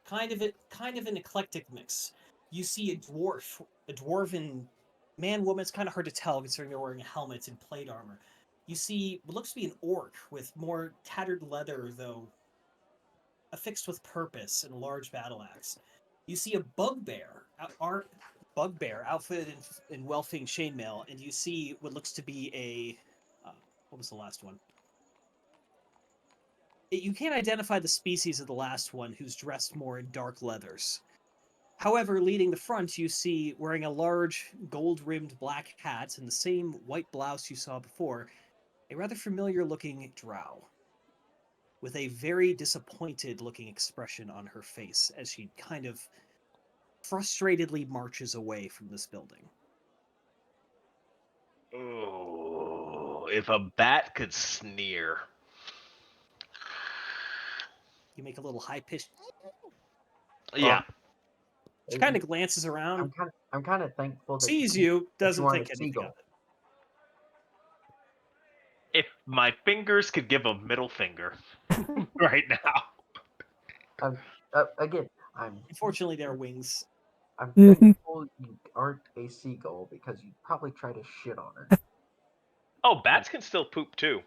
Kind of an eclectic mix. You see a dwarven man, woman. It's kind of hard to tell considering they're wearing helmets and plate armor. You see what looks to be an orc with more tattered leather, though affixed with purpose and a large battle axe. You see a bugbear outfitted in Welfing chainmail, and you see what looks to be a what was the last one? You can't identify the species of the last one, who's dressed more in dark leathers. However, leading the front, you see, wearing a large gold-rimmed black hat and the same white blouse you saw before, a rather familiar-looking drow, with a very disappointed-looking expression on her face as she kind of frustratedly marches away from this building. Oh, if a bat could sneer. You make a little high-pitched... Yeah. She kind of glances around, I'm kind of thankful that sees you, doesn't are think a anything seagull. of it. If my fingers could give a middle finger right now. Again, Unfortunately, there are wings. I'm Mhm. thankful you aren't a seagull because you'd probably try to shit on her. Oh, bats can still poop too.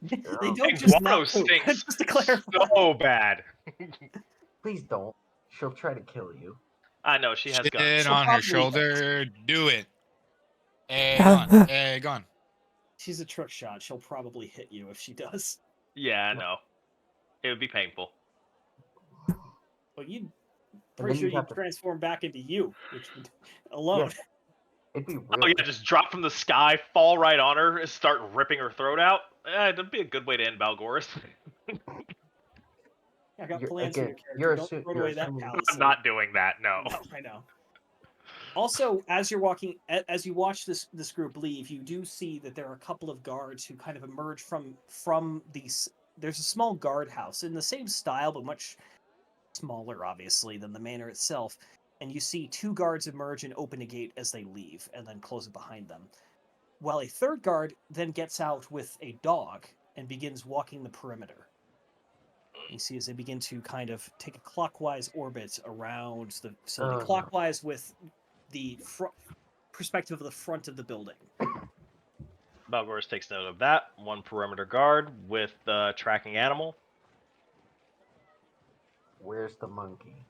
They don't just Iguano not poop. stinks Just to clarify. so bad. Please don't. She'll try to kill you. I know she has Shit guns. on probably her shoulder. Do it. Gone. She's a trick shot. She'll probably hit you if she does. Yeah, I know. It would be painful. But you'd And pretty then sure you'd you'd have to- transform back into you, which would alone. It'd be real. Oh yeah, just drop from the sky, fall right on her, and start ripping her throat out. It'd be a good way to end Balgoris. I got You're- plans again, for your you're character. Don't assu- throw you're away that assuming- palace. I'm not doing that. No. No, I know. Also, as you're walking, as you watch this group leave, you do see that there are a couple of guards who kind of emerge from these. There's a small guardhouse in the same style, but much smaller, obviously, than the manor itself. And you see 2 guards emerge and open a gate as they leave, and then close it behind them. While a 3rd guard then gets out with a dog and begins walking the perimeter. You see as they begin to kind of take a clockwise orbit around the facility, clockwise with the perspective of the front of the building. Balgoris takes note of that. 1 perimeter guard with tracking animal. Where's the monkey?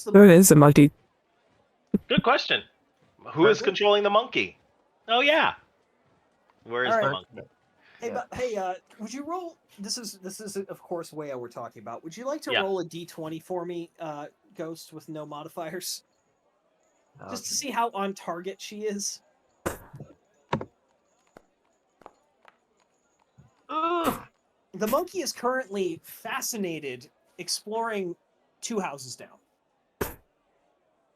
There is a monkey. Good question. Who is controlling the monkey? Oh yeah. Where is All the right. monkey? Hey, but hey, would you roll? This is of course Waya we're talking about. Would you like to Yeah. roll a d20 for me, Ghost, with no modifiers, just to see how on target she is? Ugh. The monkey is currently fascinated, exploring 2 houses down.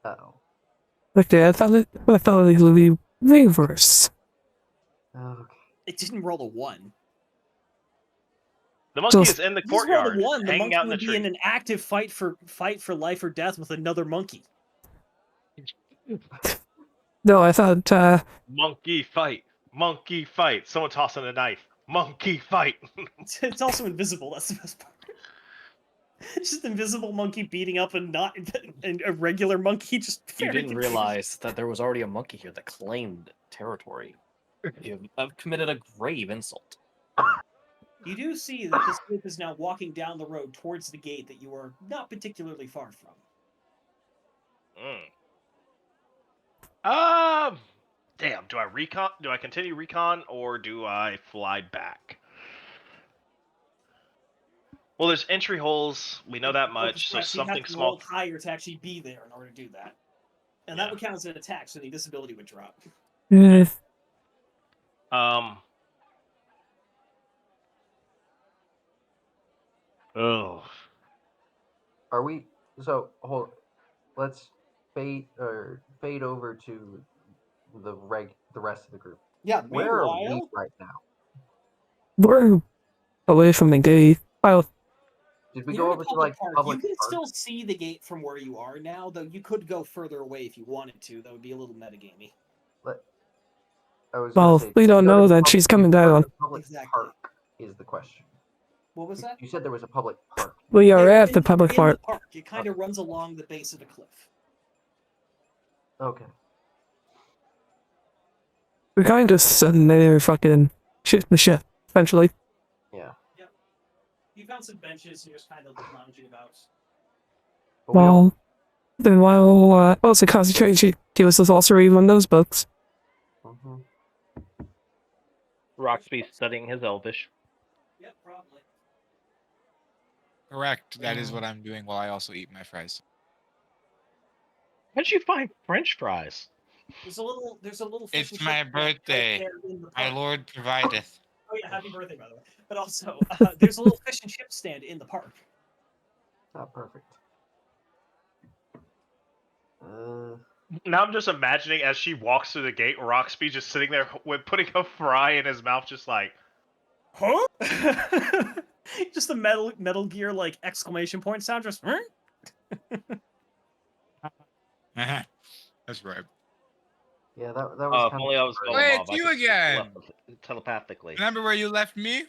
Uh-oh. Okay, I thought it would be reverse. Okay. It didn't roll a 1. The monkey So- is in the If this rolled courtyard, a 1, the hanging monkey out in the would be tree. in an active fight for life or death with another monkey. No, I thought, Monkey fight. Monkey fight. Someone tossing a knife. Monkey fight. It's also invisible. That's the best part. It's just invisible monkey beating up a regular monkey. Just You very didn't confused. realize that there was already a monkey here that claimed territory. You have committed a grave insult. You do see that this group is now walking down the road towards the gate that you are not particularly far from. Damn, do I recon? Do I continue recon or do I fly back? Well, there's entry holes. We know that much. So So you have something to small. roll higher to actually be there in order to do that. And that would count as an attack, so the invisibility would drop. Yes. Oh. Are we so hold let's fade over to the rest of the group. Yeah, Where are we meanwhile, right now? We're away from the gate. Well, Did we you're go in a over to public like park. public You can park? still see the gate from where you are now, though you could go further away if you wanted to. That would be a little metagamey. I was gonna well, say, we did don't go to know the that she's did we coming go to down. the public Exactly. park is the question. What was that? You said there was a public park. We are Yeah, at the public in park. the park. It kind of runs along the base of the cliff. Okay. We're kind of sitting there fucking shooting the shit, essentially. Yeah. Yep. You found some benches and you're just kind of lounging about. But we don't, Well, then while also concentrating, she was also reading one of those books. mhm. Roxby's studying his Elvish. Yep, probably. Correct. That is what I'm doing while I also eat my fries. How'd you find French fries? There's a little fish It's and my chip right birthday. there in the My park. Lord provideth. Oh yeah, happy birthday, by the way. But also, there's a little fish and chip stand in the park. Not perfect. Now I'm just imagining as she walks through the gate, Roxby just sitting there with putting a fry in his mouth, just like, huh? Just the Metal Gear like exclamation point sound. Just. Huh? That's right. Yeah, that was if kind only I of was Wait, Golemov, it's I you could speak again. telepathically. Remember where you left me?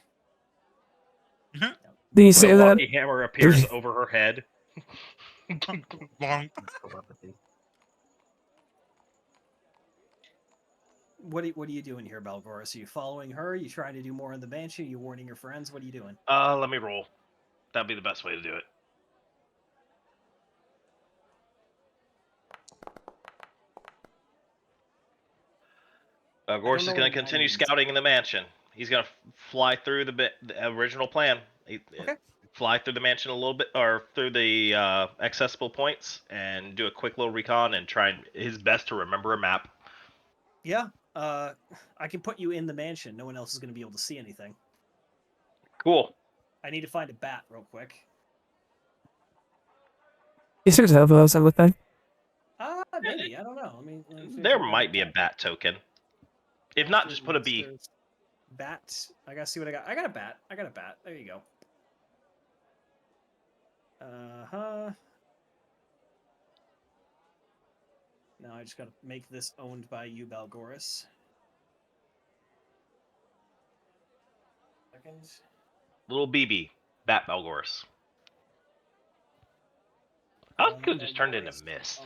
Do you say The that? Rocky Hammer appears over her head. Bonk. telepathy. What are you doing here, Balgoris? Are you following her? Are you trying to do more in the Banshee? Are you warning your friends? What are you doing? Let me roll. That'd be the best way to do it. Balgoris is going to continue scouting in the mansion. He's going to fly through the original plan. Okay. Fly through the mansion a little bit, or through the accessible points, and do a quick little recon and try his best to remember a map. Yeah. I can put you in the mansion. No one else is going to be able to see anything. Cool. I need to find a bat real quick. You should have those, I would think. Maybe. I don't know. I mean, There might be a bat token. If not, just put a B. Bat. I gotta see what I got. I got a bat. There you go. Now I just gotta make this owned by you, Balgoris. Second. Little BB. Bat Balgoris. I could have just turned into mist.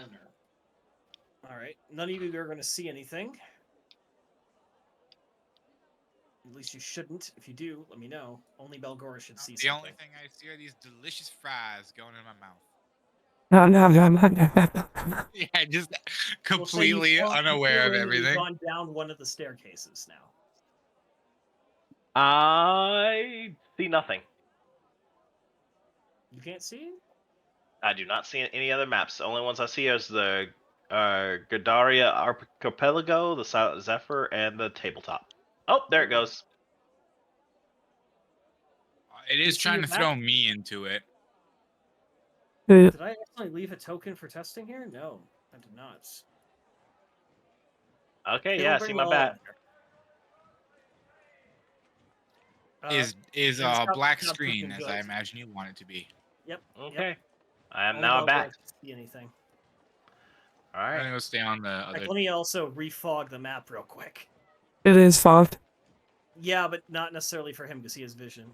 Alright. None of you are going to see anything. At least you shouldn't. If you do, let me know. Only Balgoris should see The something. only thing I see are these delicious fries going in my mouth. No. Yeah, just completely unaware of everything. You've gone down one of the staircases now. I see nothing. You can't see? I do not see any other maps. The only ones I see is the Gardaria Archipelago, the Silent Zephyr, and the Tabletop. Oh, there it goes. It is trying to throw me into it. Did I actually leave a token for testing here? No, I did not. Okay, yeah, I see my bat. Is a black screen, as I imagine you want it to be. Yep. Okay. Yep. I am now a bat. See anything? All right. I'm gonna go stay on the other. Let me also refog the map real quick. It is fogged. Yeah, but not necessarily for him because he has vision.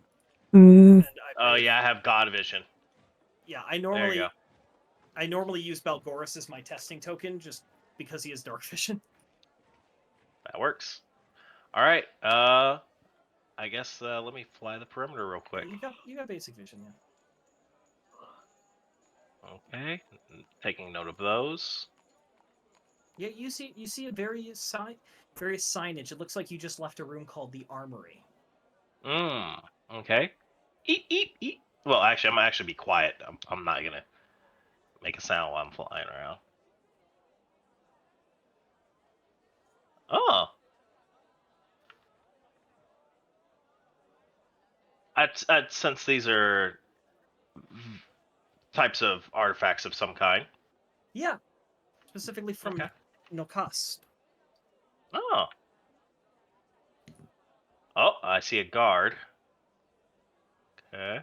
Oh yeah, I have God vision. Yeah, I normally use Balgoris as my testing token just because he has dark vision. That works. All right. I guess let me fly the perimeter real quick. You got basic vision, yeah. Okay, taking note of those. Yeah, you see a various signage. It looks like you just left a room called the Armory. Okay. Eat, eat, eat. Well, actually, I'm gonna actually be quiet. I'm not gonna make a sound while I'm flying around. Oh. I'd sense these are types of artifacts of some kind. Yeah, specifically from Okay. Nokas. Oh. Oh, I see a guard. Okay.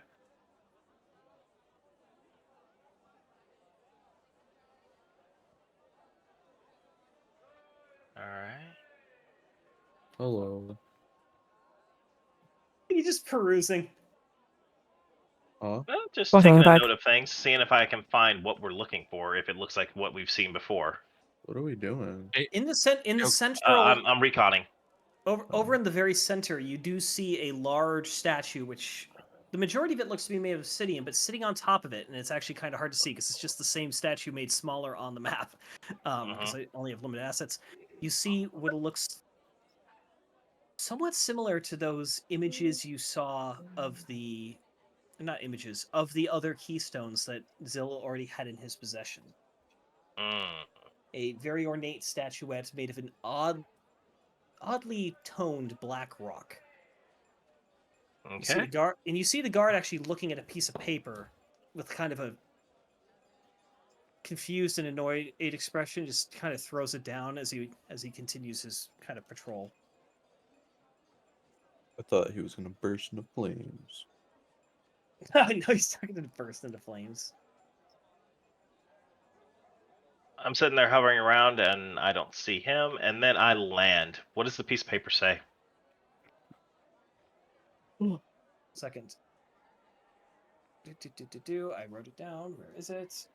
All right. Hello. You just perusing. Huh? Well, just Well, taking hang a back. note of things, seeing if I can find what we're looking for, if it looks like what we've seen before. What are we doing? In the Joke. central I'm reconning. over in the very center, you do see a large statue, which the majority of it looks to be made of obsidian, but sitting on top of it, and it's actually kind of hard to see because it's just the same statue made smaller on the map, because I only have limited assets. You see what looks somewhat similar to those images you saw of the not images of the other keystones that Zill already had in his possession. Mm. A very ornate statuette made of an oddly toned black rock. You see Okay. the guard, and you see the guard actually looking at a piece of paper with kind of a confused and annoyed expression. Just kind of throws it down as he continues his kind of patrol. I thought he was gonna burst into flames. I know he's starting to burst into flames. I'm sitting there hovering around, and I don't see him. And then I land. What does the piece of paper say? Second. I wrote it down. Where is it?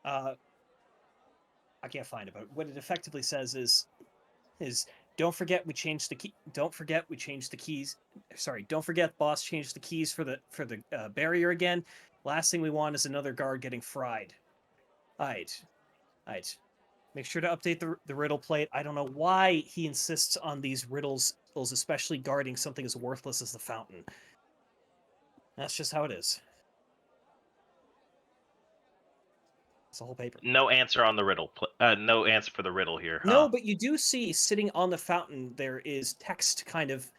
I can't find it, but what it effectively says is don't forget we changed the key. Don't forget we changed the keys. Sorry, don't forget boss changed the keys for the barrier again. Last thing we want is another guard getting fried. Alright. Make sure to update the riddle plate. I don't know why he insists on these riddles, especially guarding something as worthless as the fountain. That's just how it is. It's the whole paper. No answer on the riddle. No answer for the riddle here, huh? No, but you do see sitting on the fountain there is text kind of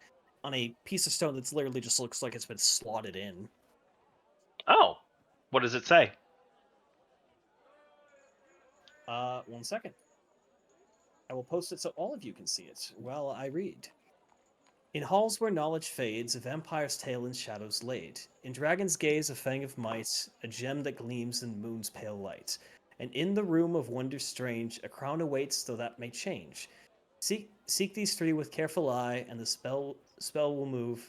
on a piece of stone that's literally just looks like it's been slotted in. Oh, what does it say? 1 second. I will post it so all of you can see it while I read. In halls where knowledge fades, a vampire's tale in shadows laid. In dragon's gaze, a fang of might, a gem that gleams in moon's pale light. And in the room of wonder strange, a crown awaits, though that may change. Seek these three with careful eye, and the spell will move.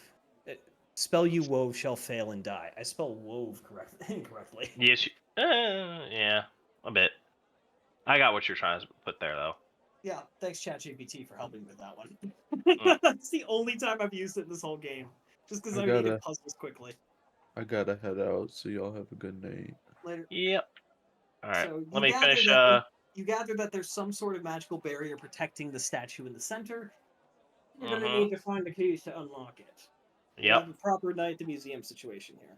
Spell you wove shall fail and die. I spell wove incorrectly. Yes. Yeah, a bit. I got what you're trying to put there, though. Yeah, thanks ChatGPT for helping with that one. Mm. That's the only time I've used it in this whole game. Just because I needed puzzles quickly. I gotta head out, so y'all have a good night. Later. Yep. All right. So Let me finish. you gather that there's some sort of magical barrier protecting the statue in the center. You're gonna Mhm. need to find the keys to unlock it. We Yep. have a proper night at the museum situation here.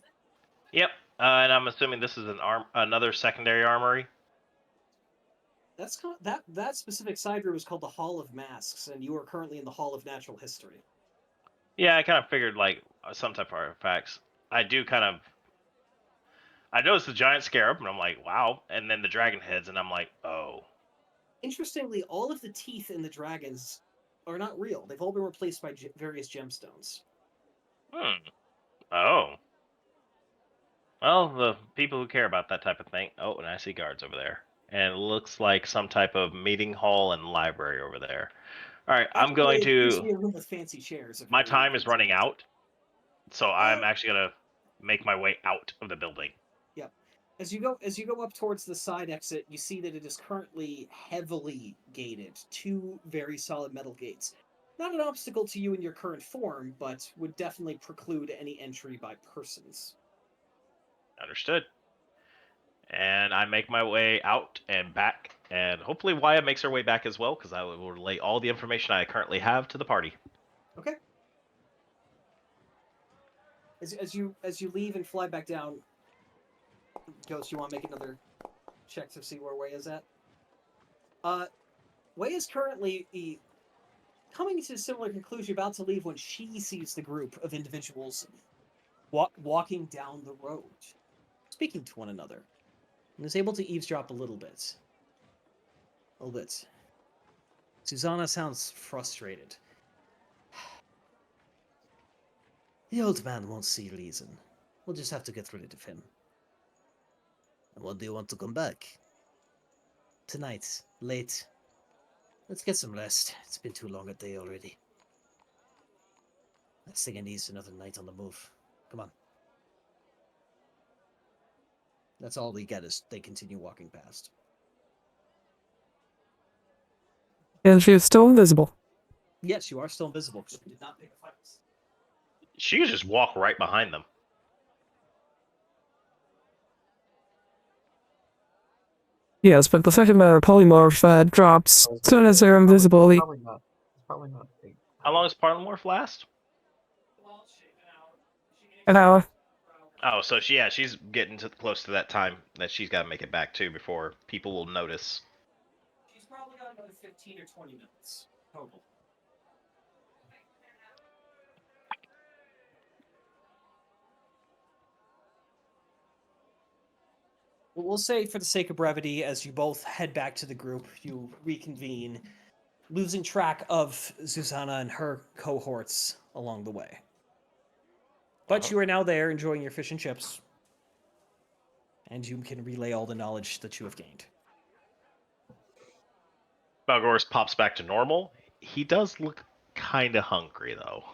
Yep. And I'm assuming this is another secondary armory. That's that specific side room is called the Hall of Masks, and you are currently in the Hall of Natural History. Yeah, I kind of figured like some type of artifacts. I noticed the giant scarab, and I'm like, wow. And then the dragon heads, and I'm like, oh. Interestingly, all of the teeth in the dragons are not real. They've all been replaced by various gemstones. Oh. Well, the people who care about that type of thing. Oh, and I see guards over there. And it looks like some type of meeting hall and library over there. All right, I'm going Actually, it used to to. be a room with fancy chairs. My time is running out, so I'm Uh, actually gonna make my way out of the building. Yep. As you go up towards the side exit, you see that it is currently heavily gated. Two very solid metal gates. Not an obstacle to you in your current form, but would definitely preclude any entry by persons. Understood. And I make my way out and back, and hopefully Waya makes her way back as well, because I will relay all the information I currently have to the party. Okay. As you leave and fly back down, Ghost, you want to make another check to see where Way is at? Way is currently coming to a similar conclusion, about to leave when she sees the group of individuals walking down the road, speaking to one another, and is able to eavesdrop a little bit. A little bit. Susanna sounds frustrated. The old man won't see reason. We'll just have to get rid of him. And when do you want to come back? Tonight, late. Let's get some rest. It's been too long a day already. This thing needs another night on the move. Come on. That's all we get as they continue walking past. And she is still invisible. Yes, you are still invisible because you did not pick a fight. She could just walk right behind them. Yes, but the second polymorph drops as soon as they're invisible. Probably not. It's probably not big. How long does polymorph last? An hour. Oh, so she's getting close to that time that she's got to make it back too before people will notice. She's probably got another 15 or 20 minutes total. Well, we'll say, for the sake of brevity, as you both head back to the group, you reconvene, losing track of Susanna and her cohorts along the way. But you are now there enjoying your fish and chips, and you can relay all the knowledge that you have gained. Balgoris pops back to normal. He does look kind of hungry, though.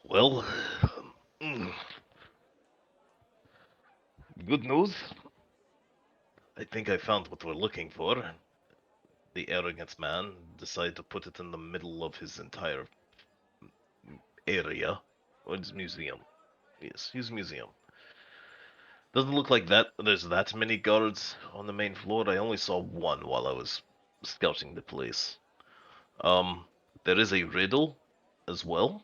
Well, good news. I think I found what we're looking for. The arrogant man decided to put it in the middle of his entire area. Or his museum. Yes, his museum. Doesn't look like that there's that many guards on the main floor. I only saw one while I was scouting the place. There is a riddle as well.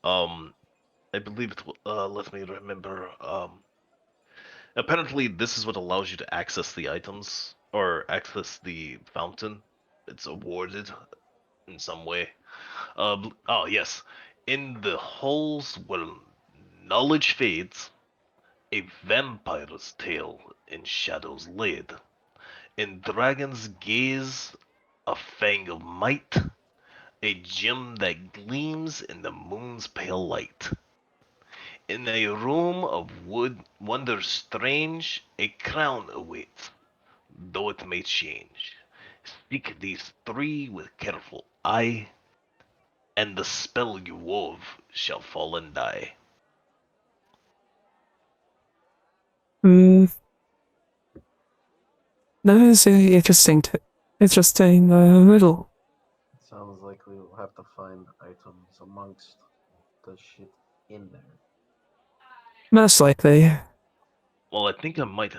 I believe it let me remember. Apparently this is what allows you to access the items or access the fountain. It's awarded in some way. Oh yes, in the halls where knowledge fades, a vampire's tale in shadows laid. In dragon's gaze, a fang of might, a gem that gleams in the moon's pale light. In a room of wood, wonder strange, a crown awaits, though it may change. Speak these three with careful eye, and the spell you wove shall fall and die. Hmm. That is really interesting. Interesting riddle. Sounds like we will have to find items amongst the shit in there. Most likely. Well, I think I might.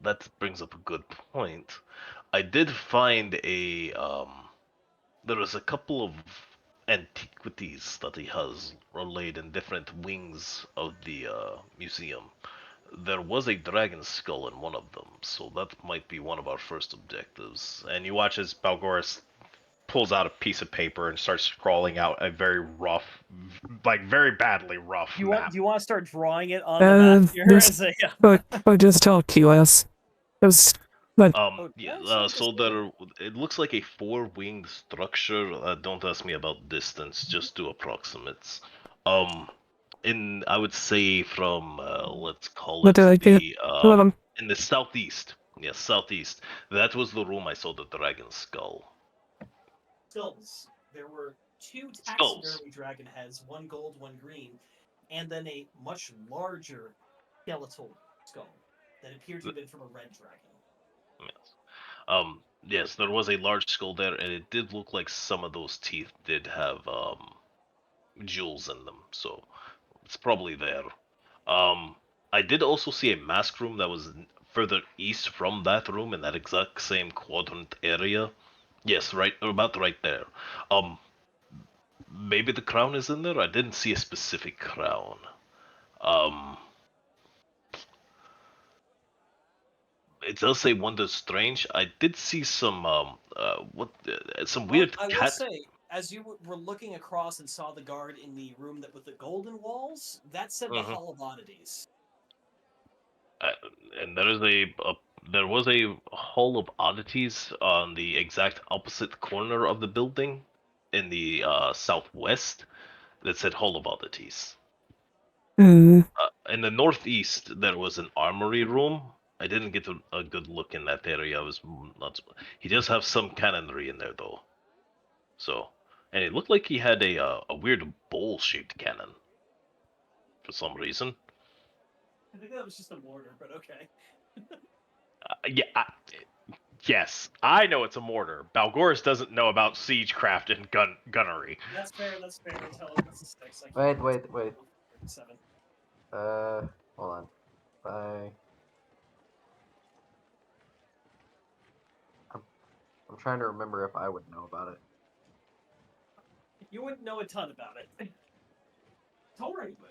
That brings up a good point. I did find a. There was a couple of antiquities that he has laid in different wings of the museum. There was a dragon skull in one of them, so that might be one of our first objectives. And you watch as Balgoris pulls out a piece of paper and starts scrawling out a very rough, like very badly rough map. Do you want to start drawing it on the map here? This, I just talked to us. So there, it looks like a four-winged structure. Don't ask me about distance, just do approximates. I would say from, let's call it in the southeast. Yes, southeast. That was the room I saw the dragon skull. Skulls. There were two taxidermy dragon heads, one gold, one green, and then a much larger skeletal skull that appeared to have been from a red dragon. Yes. Yes, there was a large skull there, and it did look like some of those teeth did have jewels in them, so it's probably there. I did also see a mask room that was further east from that room in that exact same quadrant area. Yes, right, about right there. Um, maybe the crown is in there. I didn't see a specific crown. Um, it does say Wonder Strange. I did see some some Well, weird I will cat. say, as you were looking across and saw the guard in the room with the golden walls, that said the Mhm. Hall of Oddities. Uh, and there was a Hall of Oddities on the exact opposite corner of the building in the southwest that said Hall of Oddities. Hmm. In the northeast, there was an armory room. I didn't get a good look in that area. I was not. He does have some cannonry in there though. So, and it looked like he had a weird bowl-shaped cannon for some reason. I think that was just a mortar, but okay. Yeah. Yes, I know it's a mortar. Balgoris doesn't know about siegecraft and gunnery. That's fair. That's fair. Intelligence is 6. I Wait, can't. wait, wait. 7. Hold on. Bye. I'm, I'm trying to remember if I would know about it. You wouldn't know a ton about it. Torin would.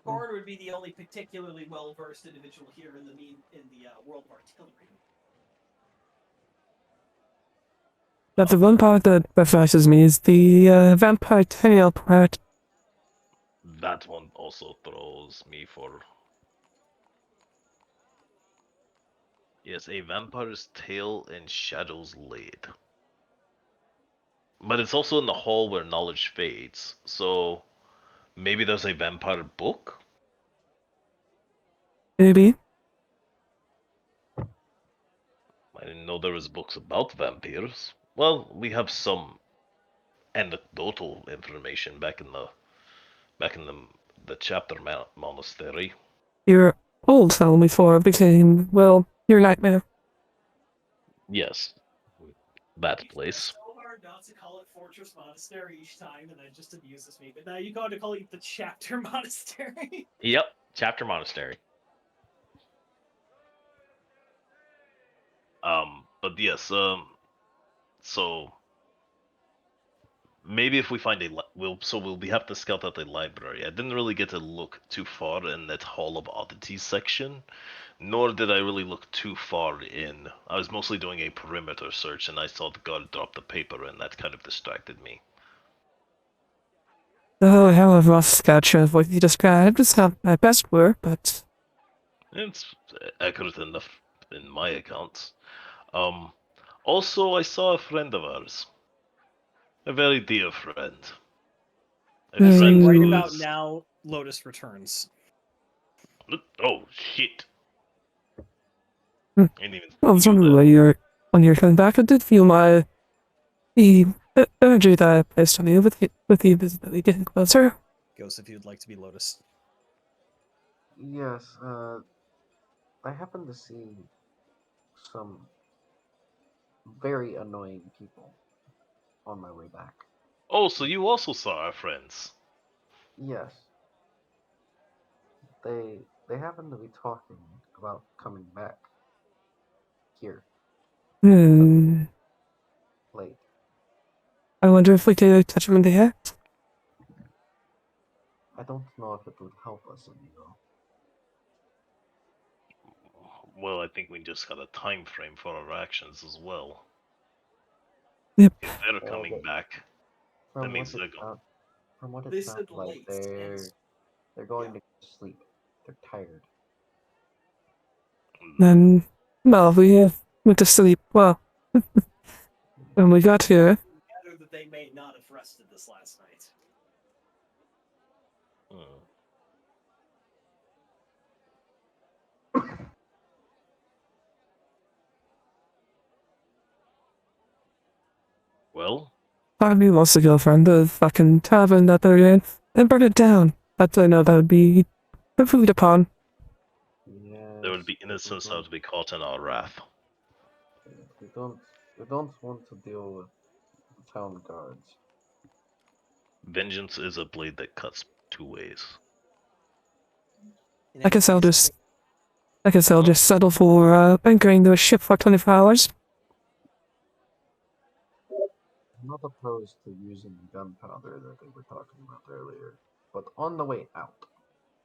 Torin would be the only particularly well-versed individual here in the world of artillery. But the one part that refreshes me is the vampire tail part. That one also throws me for. Yes, a vampire's tail and shadows laid. But it's also in the hall where knowledge fades, so maybe there's a vampire book? Maybe. I didn't know there was books about vampires. Well, we have some anecdotal information back in the chapter monastery. Your old home before it became, well, your nightmare. Yes, that You try place. so hard not to call it Fortress Monastery each time, and that just amuses me. But now you got to call it the Chapter Monastery. Yep, chapter monastery. But yes, so maybe if we find we'll have to scout out the library. I didn't really get to look too far in that Hall of Oddities section, nor did I really look too far in. I was mostly doing a perimeter search, and I saw the guard drop the paper, and that kind of distracted me. Oh, hell of a rough sketch of what you described. It's not my best work, but It's accurate enough in my accounts. Um, Also, I saw a friend of ours, a very dear friend, a We'll say friend right who about is. now, Lotus returns. Oh shit! Hmm. I didn't even I was see you wondering there. when you're coming back. I did feel the energy that I placed on you with the visibility getting closer. Ghost, if you'd like to be Lotus. Yes, I happened to see some very annoying people on my way back. Oh, so you also saw our friends? Yes, they happen to be talking about coming back here Hmm. late. I wonder if we could touch him in the head. I don't know if it would help us any though. Well, I think we just got a time frame for our actions as well. Yep. If they're Well, coming back, that from means what it they're going. sound, from what it They sounds said like, late, and they're going yeah. to sleep. They're tired. Then, well, we went to sleep. Well, when we got here, Gather that they may not have rested this last night. Well, part of me wants to go find the fucking tavern that they're in and burn it down. But I know that would be agreed upon. there would Yes, be but innocents that would be caught in our wrath. we don't want to deal with town guards. Vengeance is a blade that cuts 2 ways. In I any guess I'll case, just settle for anchoring the ship for 24 hours. I'm not opposed to using gunpowder that they were talking about earlier, but on the way out.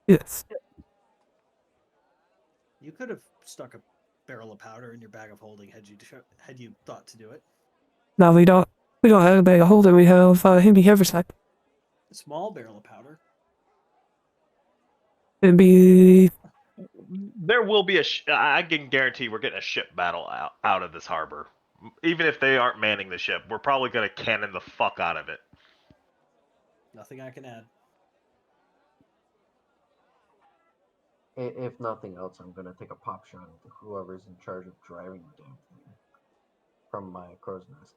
Yes. you could have stuck a barrel of powder in your bag of holding had you thought to do it. Now we don't have a bag of holding. We have heavy haversack. A small barrel of powder. It'd be There will be I can guarantee we're getting a ship battle out of this harbor. Even if they aren't manning the ship, we're probably gonna cannon the fuck out of it. Nothing I can add. If nothing else, I'm gonna take a pop shot at whoever's in charge of driving the damn thing from my crow's nest.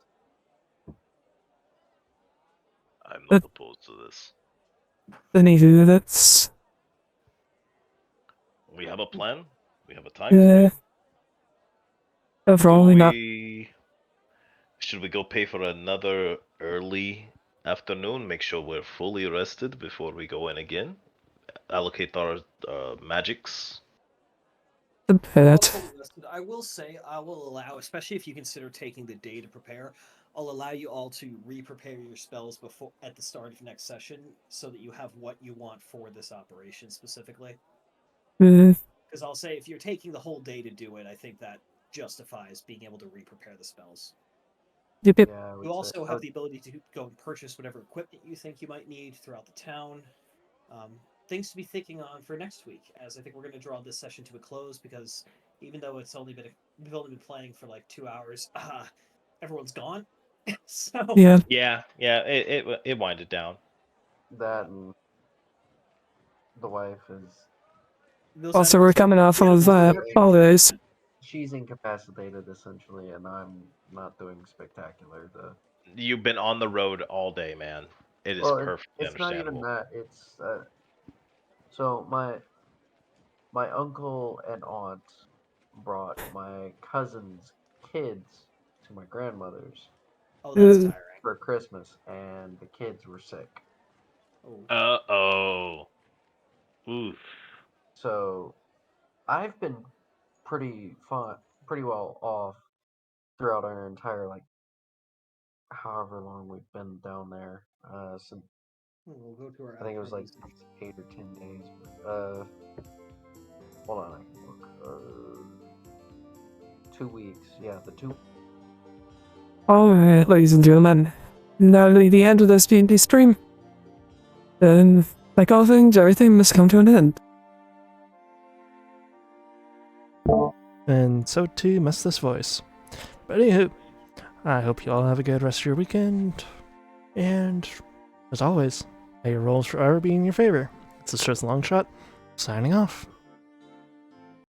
I'm not opposed to this. the Navy. That's We have a plan. We have a time. overall not. Should we go pay for another early afternoon? Make sure we're fully rested before we go in again. Allocate our magics. The Well, pit. fully listed. I will say I will allow, especially if you consider taking the day to prepare, I'll allow you all to re-prepare your spells before at the start of next session, so that you have what you want for this operation specifically. Because I'll say if you're taking the whole day to do it, I think that justifies being able to re-prepare the spells. Yep. Yeah, You also have the ability to go and purchase whatever equipment you think you might need throughout the town. Things to be thinking on for next week, as I think we're going to draw this session to a close, because even though we've only been playing for like 2 hours, everyone's gone. So Yeah. It winded down. that and the wife is. Also, we're coming off of holidays. She's incapacitated essentially, and I'm not doing spectacular. You've been on the road all day, man. It is perfectly it's not even understandable. that. It's so my uncle and aunt brought my cousin's kids to my grandmother's. Oh, that's tiring. For Christmas, and the kids were sick. Uh-oh. Oof. So I've been pretty well off throughout our entire however long we've been down there. Since We'll go to our I think it was 8 or 10 days. But, hold on, I can look. 2 weeks. Yeah, the 2. Alright, ladies and gentlemen. Now the end of this D&D stream. Then, like all things, everything must come to an end. And so too must this voice. But anywho, I hope you all have a good rest of your weekend. And, as always, may your rolls forever be in your favor. It's the Stress Long Shot, signing off.